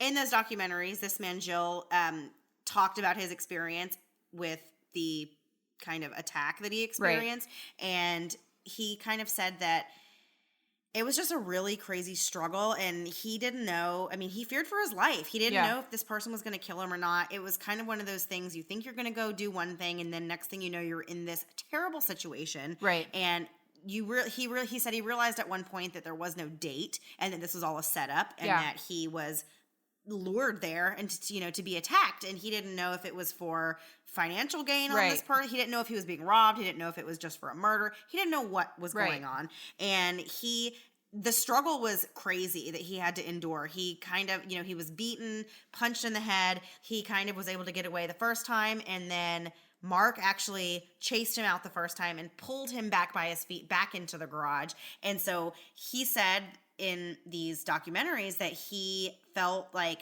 S2: In those documentaries, this man, Jill, talked about his experience with the kind of attack that he experienced. Right. And he kind of said that it was just a really crazy struggle, and he didn't know. I mean, he feared for his life. He didn't know if this person was going to kill him or not. It was kind of one of those things. You think you're going to go do one thing, and then next thing you know, you're in this terrible situation. Right. And he said he realized at one point that there was no date, and that this was all a setup, and that he was lured there and to be attacked, and he didn't know if it was for financial gain on this part. He didn't know if he was being robbed. He didn't know if it was just for a murder. He didn't know what was going on. And the struggle was crazy that he had to endure. He kind of, he was beaten, punched in the head. He kind of was able to get away the first time, and then Mark actually chased him out the first time and pulled him back by his feet back into the garage. And so he said in these documentaries that he felt like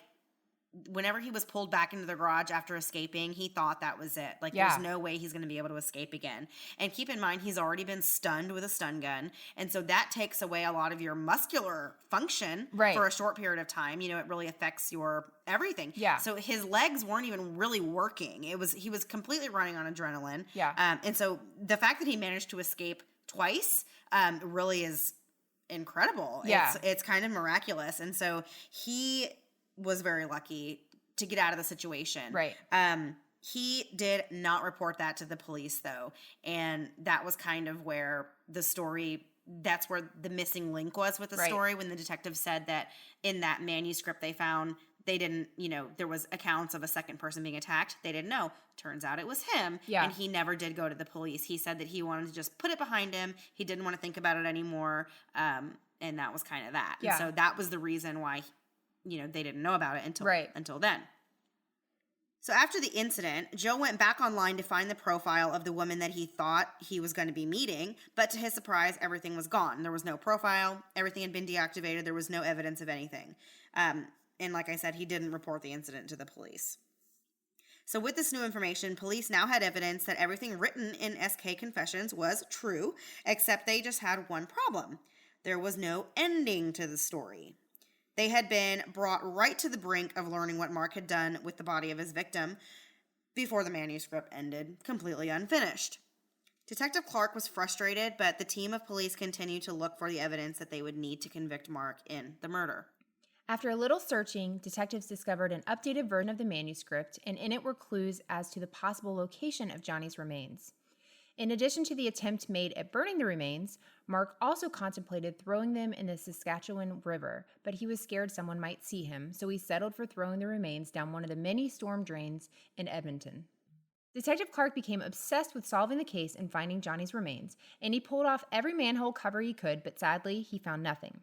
S2: whenever he was pulled back into the garage after escaping, he thought that was it. Like, there's no way he's going to be able to escape again. And keep in mind, he's already been stunned with a stun gun. And so that takes away a lot of your muscular function for a short period of time. It really affects your everything. Yeah. So his legs weren't even really working. He was completely running on adrenaline. Yeah. And so the fact that he managed to escape twice really is incredible. Yeah. It's kind of miraculous. And so he was very lucky to get out of the situation. Right. He did not report that to the police, though. And that was kind of where that's where the missing link was with the story, when the detective said that in that manuscript they found, they didn't, there was accounts of a second person being attacked. They didn't know. Turns out it was him. Yeah. And he never did go to the police. He said that he wanted to just put it behind him. He didn't want to think about it anymore. And that was kind of that. Yeah. And so that was the reason why they didn't know about it until then. So after the incident, Joe went back online to find the profile of the woman that he thought he was going to be meeting, but to his surprise, everything was gone. There was no profile. Everything had been deactivated. There was no evidence of anything. And like I said, he didn't report the incident to the police. So with this new information, police now had evidence that everything written in SK Confessions was true, except they just had one problem. There was no ending to the story. They had been brought right to the brink of learning what Mark had done with the body of his victim before the manuscript ended completely unfinished. Detective Clark was frustrated, but the team of police continued to look for the evidence that they would need to convict Mark in the murder.
S3: After a little searching, detectives discovered an updated version of the manuscript, and in it were clues as to the possible location of Johnny's remains. In addition to the attempt made at burning the remains, Mark also contemplated throwing them in the Saskatchewan River, but he was scared someone might see him, so he settled for throwing the remains down one of the many storm drains in Edmonton. Detective Clark became obsessed with solving the case and finding Johnny's remains, and he pulled off every manhole cover he could, but sadly, he found nothing.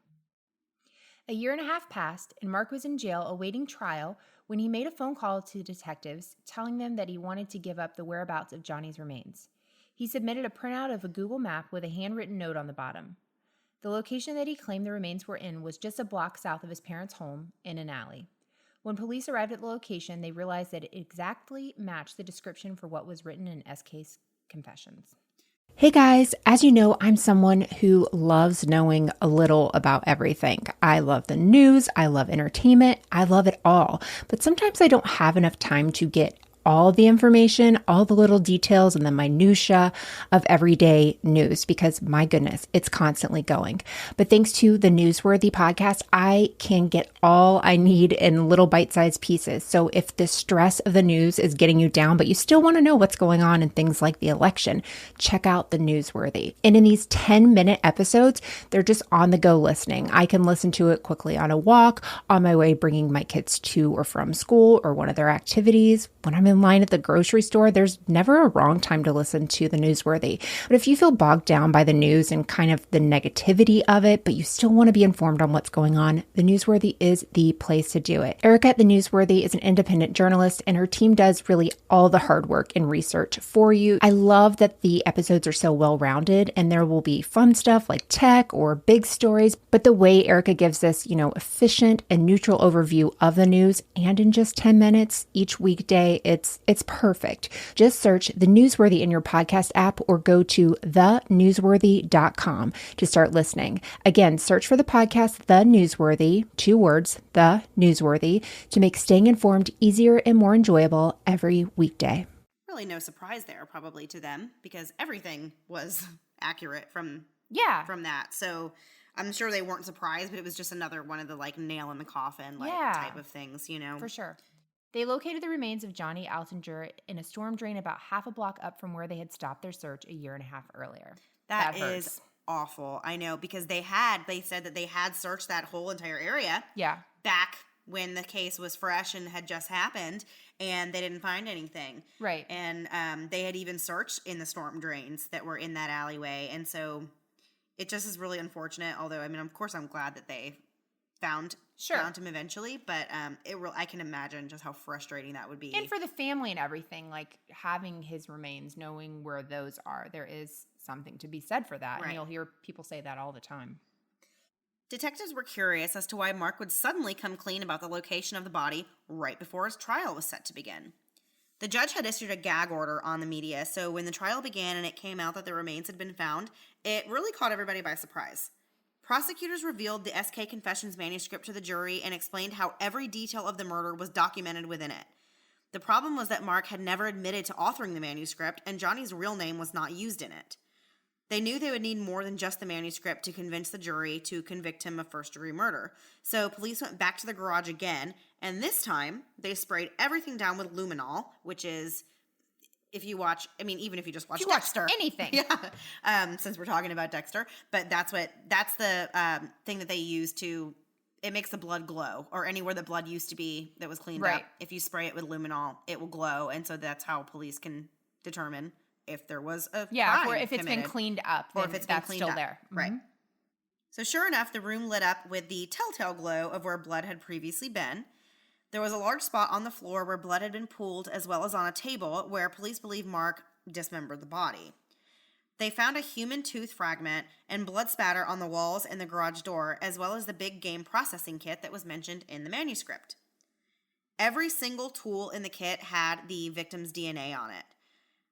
S3: A year and a half passed, and Mark was in jail awaiting trial when he made a phone call to detectives telling them that he wanted to give up the whereabouts of Johnny's remains. He submitted a printout of a Google map with a handwritten note on the bottom. The location that he claimed the remains were in was just a block south of his parents' home in an alley. When police arrived at the location, they realized that it exactly matched the description for what was written in SK's confessions.
S5: Hey guys, as you know, I'm someone who loves knowing a little about everything. I love the news, I love entertainment, I love it all. But sometimes I don't have enough time to get all the information, all the little details and the minutia of everyday news because my goodness, it's constantly going. But thanks to the Newsworthy podcast, I can get all I need in little bite-sized pieces. So if the stress of the news is getting you down, but you still want to know what's going on in things like the election, check out the Newsworthy. And in these 10-minute episodes, they're just on the go listening. I can listen to it quickly on a walk, on my way bringing my kids to or from school or one of their activities. When I'm in line at the grocery store, there's never a wrong time to listen to the Newsworthy. But if you feel bogged down by the news and kind of the negativity of it, but you still want to be informed on what's going on, the Newsworthy is the place to do it. Erica at the Newsworthy is an independent journalist, and her team does really all the hard work and research for you. I love that the episodes are so well-rounded, and there will be fun stuff like tech or big stories, but the way Erica gives this, efficient and neutral overview of the news, and in just 10 minutes each weekday, it's perfect. Just search The Newsworthy in your podcast app or go to thenewsworthy.com to start listening. Again, search for the podcast The Newsworthy, 2 words, The Newsworthy, to make staying informed easier and more enjoyable every weekday.
S2: Really no surprise there probably to them because everything was accurate from that. So I'm sure they weren't surprised, but it was just another one of the nail in the coffin type of things,
S3: For sure. They located the remains of Johnny Altinger in a storm drain about half a block up from where they had stopped their search a year and a half earlier.
S2: That is awful. I know, because they said that they had searched that whole entire area back when the case was fresh and had just happened, and they didn't find anything.
S3: Right.
S2: And they had even searched in the storm drains that were in that alleyway. And so it just is really unfortunate. Although, I mean, of course, I'm glad that they found him eventually. But I can imagine just how frustrating that would be.
S3: And for the family and everything, like having his remains, knowing where those are, there is something to be said for that. Right. And you'll hear people say that all the time.
S2: Detectives were curious as to why Mark would suddenly come clean about the location of the body right before his trial was set to begin. The judge had issued a gag order on the media, so when the trial began and it came out that the remains had been found, it really caught everybody by surprise. Prosecutors revealed the SK Confessions manuscript to the jury and explained how every detail of the murder was documented within it. The problem was that Mark had never admitted to authoring the manuscript, and Johnny's real name was not used in it. They knew they would need more than just the manuscript to convince the jury to convict him of first-degree murder. So police went back to the garage again, and this time they sprayed everything down with luminol, which is, if you watch, I mean, even if you just watch Dexter.
S3: Anything.
S2: Yeah, since we're talking about Dexter. But that's the thing that they use to, it makes the blood glow, or anywhere the blood used to be that was cleaned up. If you spray it with luminol, it will glow, and so that's how police can determine if there was a crime
S3: or if it's
S2: committed,
S3: been cleaned up,
S2: or if it's
S3: that's
S2: been cleaned
S3: still
S2: up.
S3: there. Mm-hmm.
S2: Right. So sure enough, the room lit up with the telltale glow of where blood had previously been. There was a large spot on the floor where blood had been pooled, as well as on a table where police believe Mark dismembered the body. They found a human tooth fragment and blood spatter on the walls and the garage door, as well as the big game processing kit that was mentioned in the manuscript. Every single tool in the kit had the victim's DNA on it.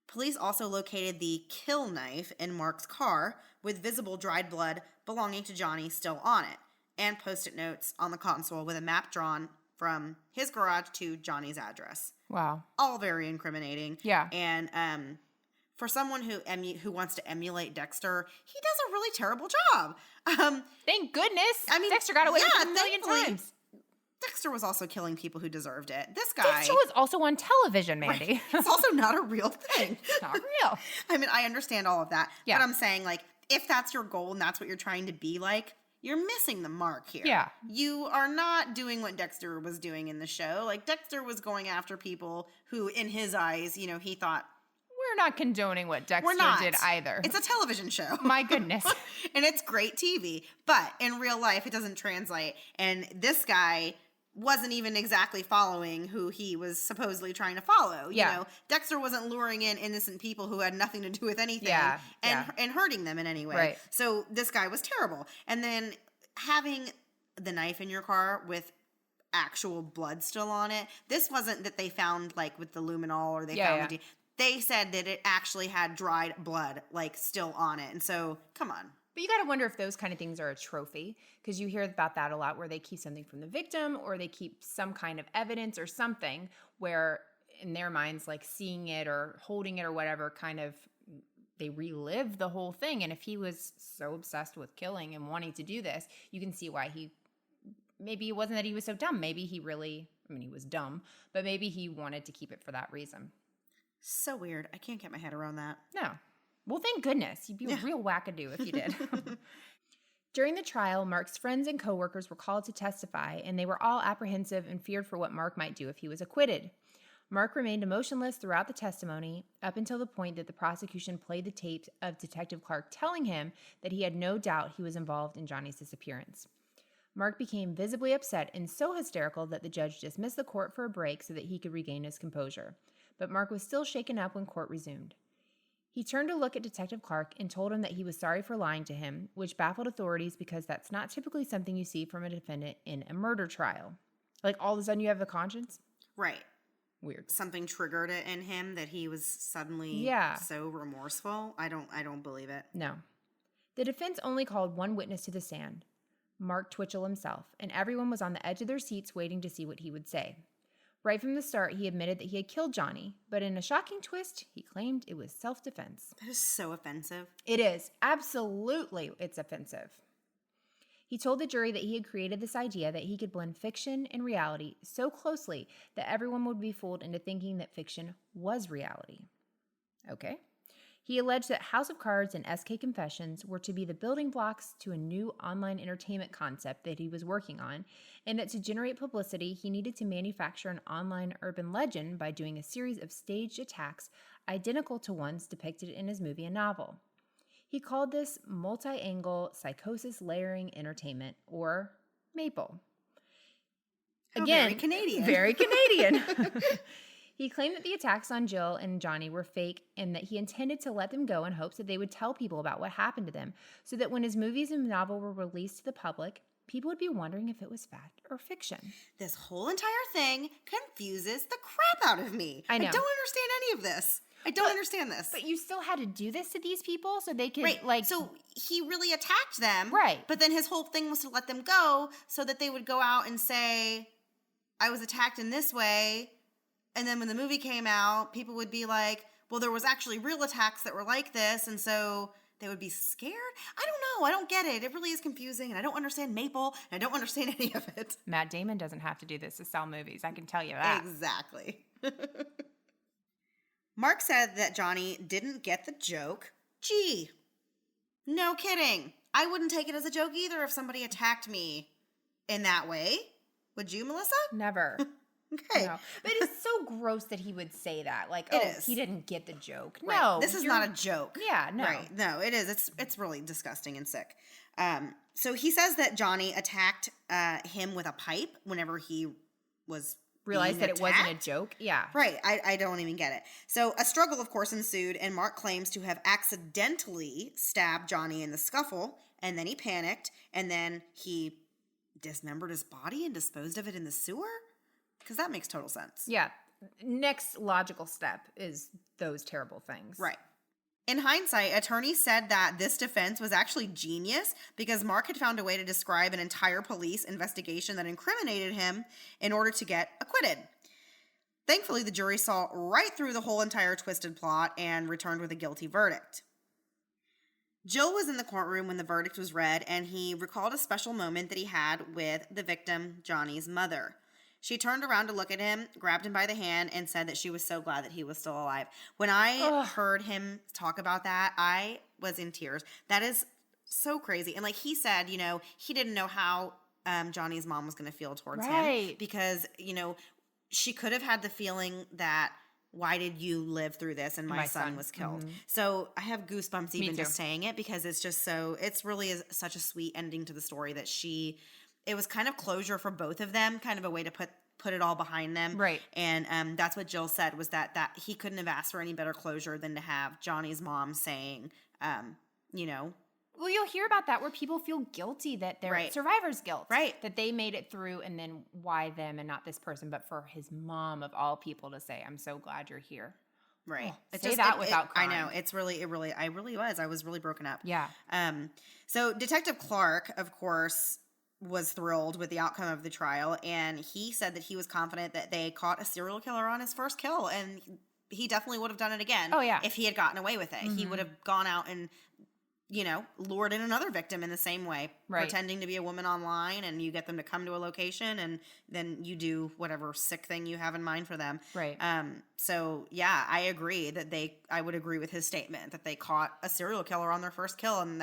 S2: Police also located the kill knife in Mark's car with visible dried blood belonging to Johnny still on it, and post-it notes on the console with a map drawn from his garage to Johnny's address.
S3: Wow.
S2: All very incriminating.
S3: Yeah.
S2: And for someone who wants to emulate Dexter, he does a really terrible job.
S3: Thank goodness. I mean, Dexter got away with it a million times.
S2: Dexter was also killing people who deserved it. This guy...
S3: Dexter was also on television, Mandy.
S2: Right. It's also not a real thing.
S3: It's not real.
S2: I mean, I understand all of that. Yeah. But I'm saying, like, if that's your goal and that's what you're trying to be like, you're missing the mark here.
S3: Yeah.
S2: You are not doing what Dexter was doing in the show. Like, Dexter was going after people who, in his eyes, he thought...
S3: We're not condoning what Dexter did either.
S2: It's a television show.
S3: My goodness.
S2: And it's great TV. But in real life, it doesn't translate. And this guy... wasn't even exactly following who he was supposedly trying to follow. You know, Dexter wasn't luring in innocent people who had nothing to do with anything and hurting them in any way.
S3: Right.
S2: So this guy was terrible. And then having the knife in your car with actual blood still on it. This wasn't that they found like with the luminol or they found the they said that it actually had dried blood like still on it. And so, come on.
S3: But you got to wonder if those kind of things are a trophy, because you hear about that a lot where they keep something from the victim or they keep some kind of evidence or something where in their minds, like seeing it or holding it or whatever, kind of they relive the whole thing. And if he was so obsessed with killing and wanting to do this, you can see why maybe it wasn't that he was so dumb. Maybe he was dumb, but maybe he wanted to keep it for that reason.
S2: So weird. I can't get my head around that.
S3: No. Well, thank goodness. You'd be a real wackadoo if you did. During the trial, Mark's friends and coworkers were called to testify, and they were all apprehensive and feared for what Mark might do if he was acquitted. Mark remained emotionless throughout the testimony, up until the point that the prosecution played the tape of Detective Clark telling him that he had no doubt he was involved in Johnny's disappearance. Mark became visibly upset and so hysterical that the judge dismissed the court for a break so that he could regain his composure. But Mark was still shaken up when court resumed. He turned to look at Detective Clark and told him that he was sorry for lying to him, which baffled authorities because that's not typically something you see from a defendant in a murder trial. Like, all of a sudden you have a conscience?
S2: Right.
S3: Weird.
S2: Something triggered it in him that he was suddenly so remorseful. I don't believe it.
S3: No. The defense only called one witness to the stand, Mark Twitchell himself, and everyone was on the edge of their seats waiting to see what he would say. Right from the start, he admitted that he had killed Johnny, but in a shocking twist, he claimed it was self-defense.
S2: That is so offensive.
S3: It is. Absolutely, it's offensive. He told the jury that he had created this idea that he could blend fiction and reality so closely that everyone would be fooled into thinking that fiction was reality. Okay. He alleged that House of Cards and SK Confessions were to be the building blocks to a new online entertainment concept that he was working on, and that to generate publicity, he needed to manufacture an online urban legend by doing a series of staged attacks identical to ones depicted in his movie and novel. He called this multi-angle psychosis layering entertainment, or MAPLE. Again,
S2: very Canadian.
S3: Very Canadian. He claimed that the attacks on Jill and Johnny were fake and that he intended to let them go in hopes that they would tell people about what happened to them, so that when his movies and novel were released to the public, people would be wondering if it was fact or fiction.
S2: This whole entire thing confuses the crap out of me.
S3: I know.
S2: I don't understand any of this. I don't understand this.
S3: But you still had to do this to these people so they could,
S2: Right. So he really attacked them.
S3: Right.
S2: But then his whole thing was to let them go so that they would go out and say, I was attacked in this way. And then when the movie came out, people would be like, well, there was actually real attacks that were like this. And so they would be scared. I don't know. I don't get it. It really is confusing. And I don't understand Maple. And I don't understand any of it.
S3: Matt Damon doesn't have to do this to sell movies. I can tell you that.
S2: Exactly. Mark said that Johnny didn't get the joke. Gee, no kidding. I wouldn't take it as a joke either if somebody attacked me in that way. Would you, Melissa?
S3: Never.
S2: Okay.
S3: No. But it's so gross that he would say that. Like,
S2: It
S3: oh,
S2: is.
S3: he didn't get the joke.
S2: Right.
S3: No.
S2: This is not a joke.
S3: Yeah, no.
S2: Right. No, it is. It's really disgusting and sick. So he says that Johnny attacked him with a pipe whenever he was
S3: Realized that
S2: being
S3: it wasn't a
S2: attacked.
S3: joke. Yeah.
S2: Right. I don't even get it. So a struggle, of course, ensued, and Mark claims to have accidentally stabbed Johnny in the scuffle, and then he panicked, and then he dismembered his body and disposed of it in the sewer? Because that makes total sense.
S3: Yeah. Next logical step is those terrible things.
S2: Right. In hindsight, attorneys said that this defense was actually genius because Mark had found a way to describe an entire police investigation that incriminated him in order to get acquitted. Thankfully, the jury saw right through the whole entire twisted plot and returned with a guilty verdict. Jill was in the courtroom when the verdict was read, and he recalled a special moment that he had with the victim, Johnny's mother. She turned around to look at him, grabbed him by the hand, and said that she was so glad that he was still alive. When I heard him talk about that, I was in tears. That is so crazy. And like he said, you know, he didn't know how Johnny's mom was going to feel towards him. Because, you know, she could have had the feeling that, why did you live through this? And my son was killed. Mm-hmm. So I have goosebumps even just saying it because it's just so, it's really is such a sweet ending to the story that it was kind of closure for both of them, kind of a way to put it all behind them.
S3: Right.
S2: And that's what Jill said, was that he couldn't have asked for any better closure than to have Johnny's mom saying, you know.
S3: Well, you'll hear about that where people feel guilty that they're survivor's guilt.
S2: Right.
S3: That they made it through, and then why them and not this person, but for his mom of all people to say, I'm so glad you're here.
S2: Right.
S3: Oh, say that without crying.
S2: I know. I was really broken up.
S3: Yeah.
S2: So Detective Clark, of course, was thrilled with the outcome of the trial, and he said that he was confident that they caught a serial killer on his first kill, and he definitely would have done it again.
S3: Oh, yeah.
S2: If he had gotten away with it. Mm-hmm. He would have gone out and, you know, lured in another victim in the same way, pretending to be a woman online, and you get them to come to a location, and then you do whatever sick thing you have in mind for them.
S3: Right.
S2: So yeah, I agree that I would agree with his statement that they caught a serial killer on their first kill, and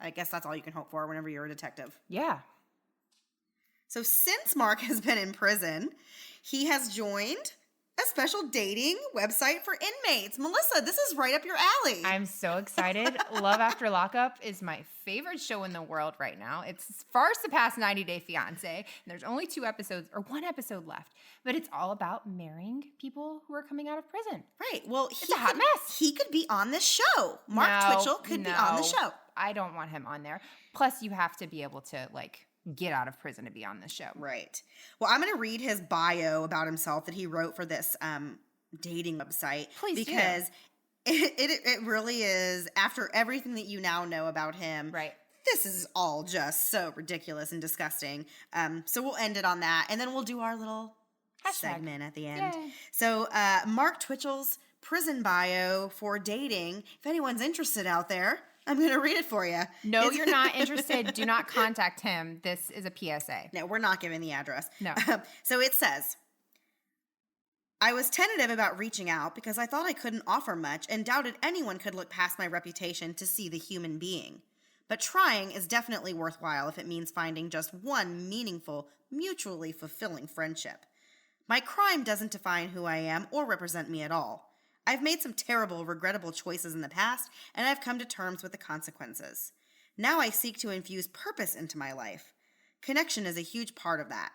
S2: I guess that's all you can hope for whenever you're a detective.
S3: Yeah.
S2: So since Mark has been in prison, he has joined a special dating website for inmates. Melissa, this is right up your alley.
S3: I'm so excited. Love After Lockup is my favorite show in the world right now. It's far surpassed 90 Day Fiancé. And there's only 2 episodes or 1 episode left. But it's all about marrying people who are coming out of prison.
S2: Right. Well,
S3: it's a hot mess.
S2: He could be on this show. Mark Twitchell could be on the show.
S3: I don't want him on there. Plus, you have to be able to, like, get out of prison to be on this show.
S2: Right. Well, I'm going to read his bio about himself that he wrote for this dating website.
S3: Please
S2: because it really is, after everything that you now know about him.
S3: Right.
S2: This is all just so ridiculous and disgusting. So we'll end it on that, and then we'll do our little segment at the end. Yay. So Mark Twitchell's prison bio for dating. If anyone's interested out there, I'm going to read it for you.
S3: No, you're not interested. Do not contact him. This is a PSA. No, we're not giving the address.
S2: No. So it says, I was tentative about reaching out because I thought I couldn't offer much and doubted anyone could look past my reputation to see the human being. But trying is definitely worthwhile if it means finding just one meaningful, mutually fulfilling friendship. My crime doesn't define who I am or represent me at all. I've made some terrible, regrettable choices in the past, and I've come to terms with the consequences. Now I seek to infuse purpose into my life. Connection is a huge part of that.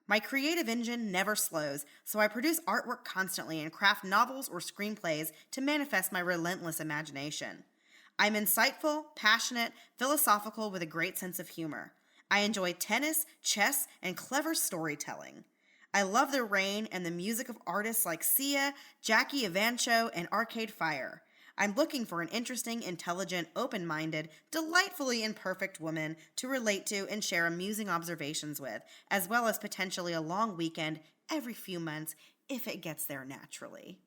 S2: My creative engine never slows, so I produce artwork constantly and craft novels or screenplays to manifest my relentless imagination. I'm insightful, passionate, philosophical with a great sense of humor. I enjoy tennis, chess, and clever storytelling. I love the rain and the music of artists like Sia, Jackie Evancho, and Arcade Fire. I'm looking for an interesting, intelligent, open-minded, delightfully imperfect woman to relate to and share amusing observations with, as well as potentially a long weekend every few months if it gets there naturally.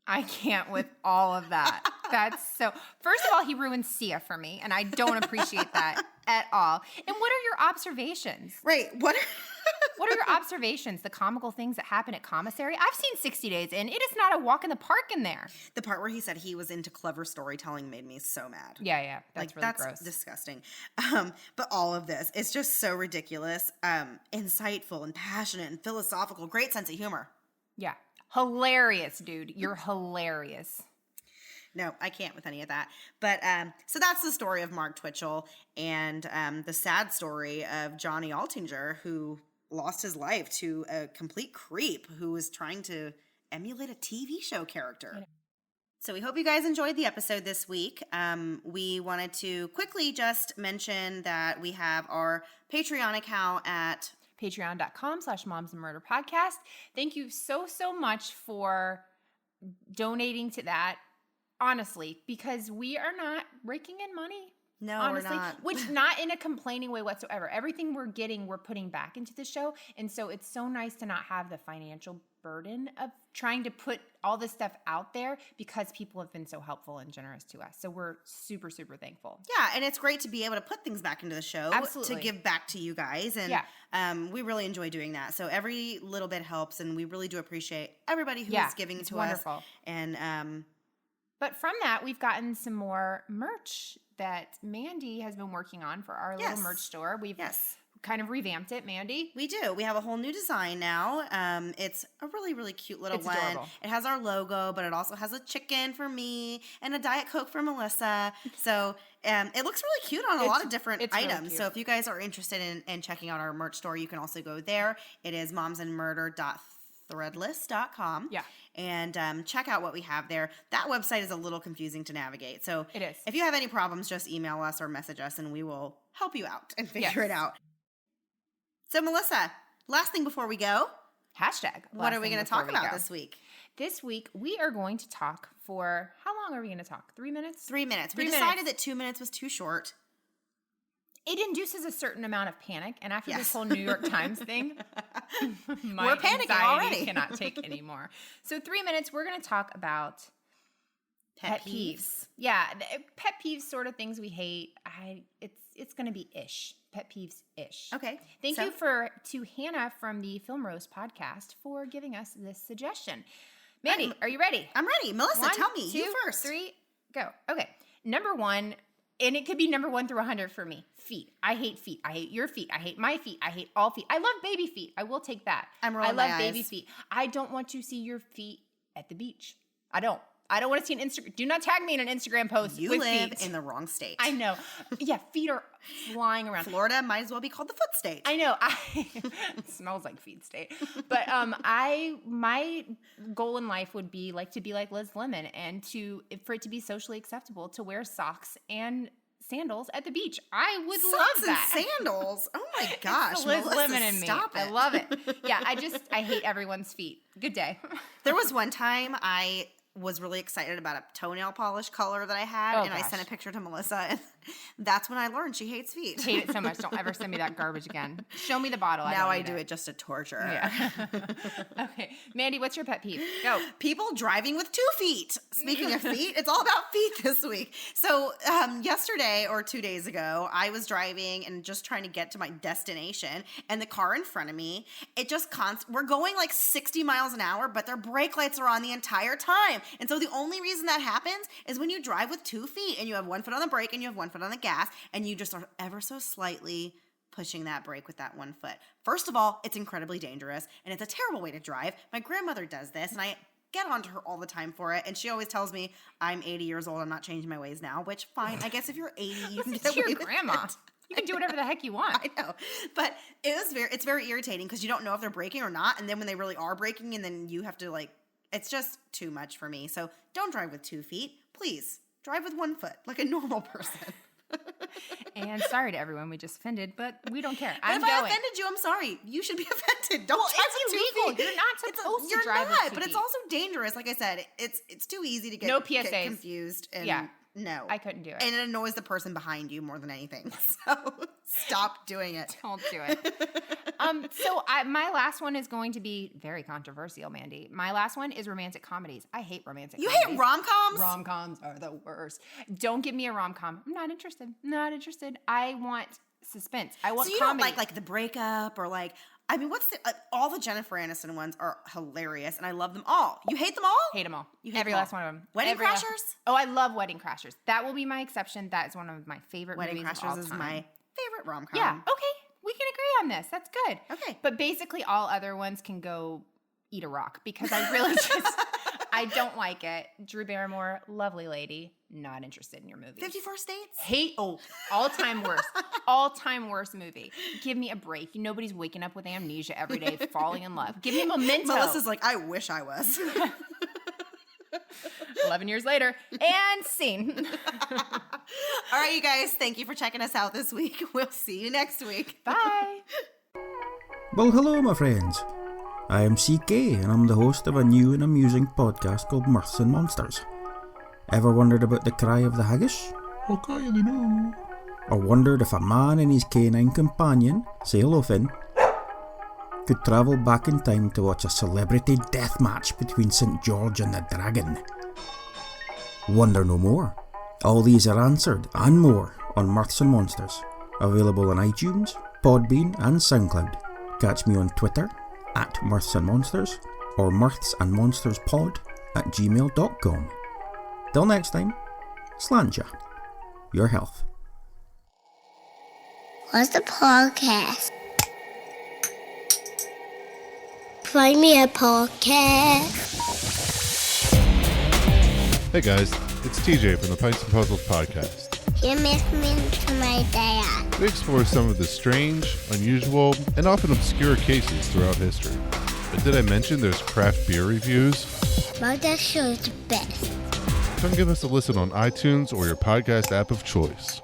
S3: I can't with all of that. That's so. First of all, he ruined Sia for me, and I don't appreciate that at all. And what are your observations?
S2: Right. What
S3: are your observations? The comical things that happen at commissary? I've seen 60 Days In. It is not a walk in the park in there.
S2: The part where he said he was into clever storytelling made me so mad.
S3: Yeah. That's really gross.
S2: That's disgusting. But all of this, it's just so ridiculous, insightful and passionate and philosophical. Great sense of humor.
S3: Yeah. Hilarious, dude. You're hilarious.
S2: No, I can't with any of that. But so that's the story of Mark Twitchell and the sad story of Johnny Altinger, who lost his life to a complete creep who was trying to emulate a TV show character. Yeah. So we hope you guys enjoyed the episode this week. We wanted to quickly just mention that we have our Patreon account at
S3: patreon.com/momsandmurderpodcast. Thank you so much for donating to that, honestly, because we are not raking in money.
S2: No,
S3: honestly,
S2: we're not.
S3: Which not in a complaining way whatsoever. Everything we're getting, we're putting back into the show. And so it's so nice to not have the financial burden of trying to put all this stuff out there because people have been so helpful and generous to us. So we're super thankful.
S2: Yeah, and it's great to be able to put things back into the show.
S3: Absolutely.
S2: To give back to you guys. And we really enjoy doing that. So every little bit helps, and we really do appreciate everybody who is giving to
S3: wonderful.
S2: Us. And
S3: but from that, we've gotten some more merch that Mandy has been working on for our little merch store. We've kind of revamped it, Mandy.
S2: We do. We have a whole new design now. It's a really cute little one.
S3: Adorable.
S2: It has our logo, but it also has a chicken for me and a Diet Coke for Melissa. So it looks really cute on a lot of different items.
S3: Really
S2: so if you guys are interested in checking out our merch store, you can also go there. It is momsandmurder.threadless.com.
S3: Yeah.
S2: And check out what we have there. That website is a little confusing to navigate. So
S3: it is.
S2: If you have any problems, just email us or message us and we will help you out and figure it out. So Melissa, last thing before we go.
S3: Hashtag.
S2: What are we going to talk about this week?
S3: This week, we are going to talk for, how long are we going to talk? 3 minutes?
S2: 3 minutes. We decided that 2 minutes was too short.
S3: It induces a certain amount of panic, and after this whole New York Times thing,
S2: we're panicking already.
S3: Cannot take anymore. So 3 minutes, we're going to talk about pet peeves. Yeah, pet peeves, sort of things we hate. It's going to be ish. Pet peeves ish.
S2: Okay.
S3: Thank you to Hannah from the Film Rose podcast for giving us this suggestion. Mandy, are you ready?
S2: I'm ready. Melissa,
S3: 1,
S2: tell me.
S3: 2,
S2: You first.
S3: 3, go. Okay. Number 1. And it could be number 1 through 100 for me. Feet. I hate feet. I hate your feet. I hate my feet. I hate all feet. I love baby feet. I will take that.
S2: I love
S3: baby feet. I don't want to see your feet at the beach. I don't want to see an Instagram. Do not tag me in an Instagram post
S2: You
S3: with
S2: live
S3: feet.
S2: in the wrong state.
S3: I know. Yeah, feet are flying around.
S2: Florida might as well be called the foot state.
S3: I know. It smells like feet state. But my goal in life would be to be like Liz Lemon and for it to be socially acceptable to wear socks and sandals at the beach. I would love that.
S2: Socks and sandals. Oh my gosh.
S3: It's the Liz
S2: Melissa,
S3: Lemon in me.
S2: Stop it.
S3: I love it. Yeah, I hate everyone's feet. Good day.
S2: There was one time I was really excited about a toenail polish color that I had, I sent a picture to Melissa, and That's when I learned she hates feet.
S3: Hate it so much. Don't ever send me that garbage again. Show me the bottle.
S2: Now I do it just to torture.
S3: Yeah. Okay. Mandy, what's your pet peeve? Go.
S2: People driving with 2 feet. Speaking of feet, it's all about feet this week. So yesterday or 2 days ago, I was driving and just trying to get to my destination, and the car in front of me, it just we're going like 60 miles an hour, but their brake lights are on the entire time. And so the only reason that happens is when you drive with 2 feet and you have 1 foot on the brake and you have 1 foot on the gas, and you just are ever so slightly pushing that brake with that 1 foot. First of all, it's incredibly dangerous, and it's a terrible way to drive. My grandmother does this, and I get onto her all the time for it, and she always tells me, I'm 80 years old, I'm not changing my ways now, which, fine, I guess if you're 80, you can get away with
S3: grandma.
S2: it.
S3: You can do whatever the heck you want.
S2: I know. But it's very irritating because you don't know if they're braking or not, and then when they really are braking, and then you have to, like, it's just too much for me. So don't drive with 2 feet. Please, drive with 1 foot, like a normal person.
S3: And sorry to everyone we just offended, but we don't care.
S2: But if I offended you, I'm sorry. You should be offended. Don't drive
S3: it's
S2: with 2
S3: illegal.
S2: feet.
S3: You're not supposed to drive with 2 feet.
S2: But it's also dangerous. Like I said, it's too easy to get,
S3: no PSAs.
S2: Get confused. And
S3: yeah.
S2: No.
S3: I couldn't do it.
S2: And it annoys the person behind you more than anything. So stop doing it.
S3: Don't do it. My last one is going to be very controversial, Mandy. My last one is romantic comedies. I hate romantic comedies.
S2: You hate rom-coms?
S3: Rom-coms are the worst. Don't give me a rom-com. I'm not interested. I want suspense. I want
S2: comedy.
S3: So you
S2: don't like the breakup or like, I mean, all the Jennifer Aniston ones are hilarious, and I love them all. You hate them all?
S3: Hate them all.
S2: You hate
S3: every
S2: them all.
S3: last one of them.
S2: Wedding Crashers?
S3: Oh, I love Wedding Crashers. That will be my exception. That is one of my favorite
S2: movies
S3: of all time.
S2: Wedding Crashers is my favorite rom-com.
S3: Yeah, okay. We can agree on this. That's good.
S2: Okay.
S3: But basically all other ones can go eat a rock because I really just, I don't like it. Drew Barrymore, lovely lady, not interested in your movie.
S2: 54 States?
S3: All-time worst. All-time worst movie. Give me a break. Nobody's waking up with amnesia every day, falling in love. Give me Memento.
S2: Melissa's like, I wish I was.
S3: 11 years later, and scene.
S2: All right, you guys, thank you for checking us out this week. We'll see you next week.
S3: Bye.
S6: Well, hello, my friends. I am CK, and I'm the host of a new and amusing podcast called Mirths and Monsters. Ever wondered about the cry of the haggis?
S7: I kinda know.
S6: Or wondered if a man and his canine companion, say hello Finn, could travel back in time to watch a celebrity death match between St. George and the Dragon? Wonder no more. All these are answered and more on Mirths and Monsters. Available on iTunes, Podbean and SoundCloud. Catch me on Twitter at Mirths and Monsters or mirthsandmonsterspod@gmail.com. Till next time, slanja. Your health.
S8: What's the podcast? Play me a podcast.
S7: Hey guys, it's TJ from the Pints and Puzzles podcast.
S8: You make me to my dad.
S7: We explore some of the strange, unusual, and often obscure cases throughout history. But did I mention there's craft beer reviews?
S8: Well, that show is the best.
S7: Come give us a listen on iTunes or your podcast app of choice.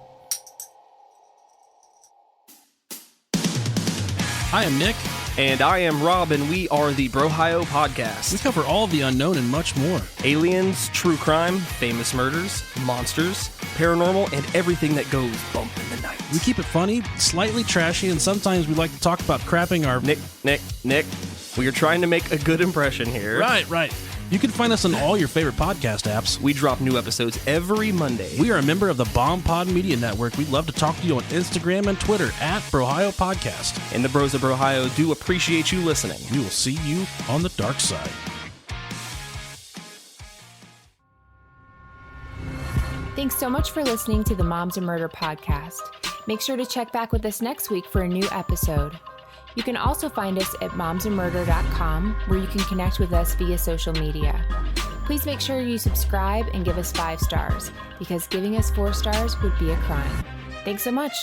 S9: Hi, I'm Nick.
S10: And I am Rob, and we are the Brohio podcast.
S9: We cover all the unknown and much more.
S10: Aliens, true crime, famous murders, monsters, paranormal, and everything that goes bump in the night.
S9: We keep it funny, slightly trashy, and sometimes we like to talk about crapping our...
S10: Nick, we are trying to make a good impression here.
S9: Right. You can find us on all your favorite podcast apps.
S10: We drop new episodes every Monday.
S9: We are a member of the Bomb Pod Media Network. We'd love to talk to you on Instagram and Twitter at Brohio Podcast.
S10: And the Bros of Brohio do appreciate you listening.
S9: We will see you on the dark side.
S1: Thanks so much for listening to the Moms and Murder podcast. Make sure to check back with us next week for a new episode. You can also find us at momsandmurder.com, where you can connect with us via social media. Please make sure you subscribe and give us 5 stars, because giving us 4 stars would be a crime. Thanks so much.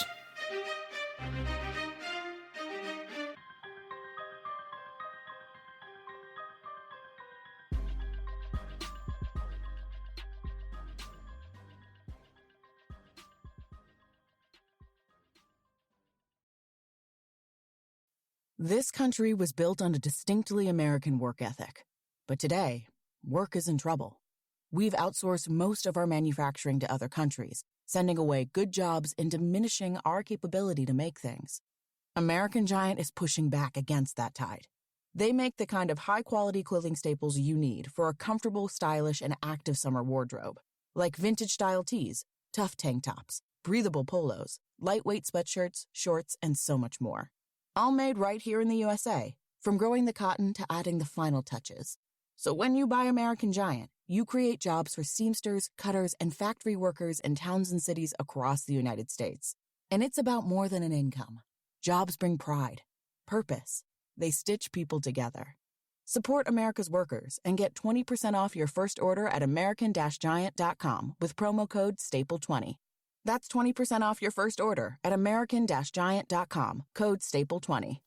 S11: This country was built on a distinctly American work ethic. But today, work is in trouble. We've outsourced most of our manufacturing to other countries, sending away good jobs and diminishing our capability to make things. American Giant is pushing back against that tide. They make the kind of high-quality clothing staples you need for a comfortable, stylish, and active summer wardrobe, like vintage-style tees, tough tank tops, breathable polos, lightweight sweatshirts, shorts, and so much more. All made right here in the USA, from growing the cotton to adding the final touches. So when you buy American Giant, you create jobs for seamsters, cutters, and factory workers in towns and cities across the United States. And it's about more than an income. Jobs bring pride, purpose. They stitch people together. Support America's workers and get 20% off your first order at american-giant.com with promo code STAPLE20. That's 20% off your first order at american-giant.com, code STAPLE20.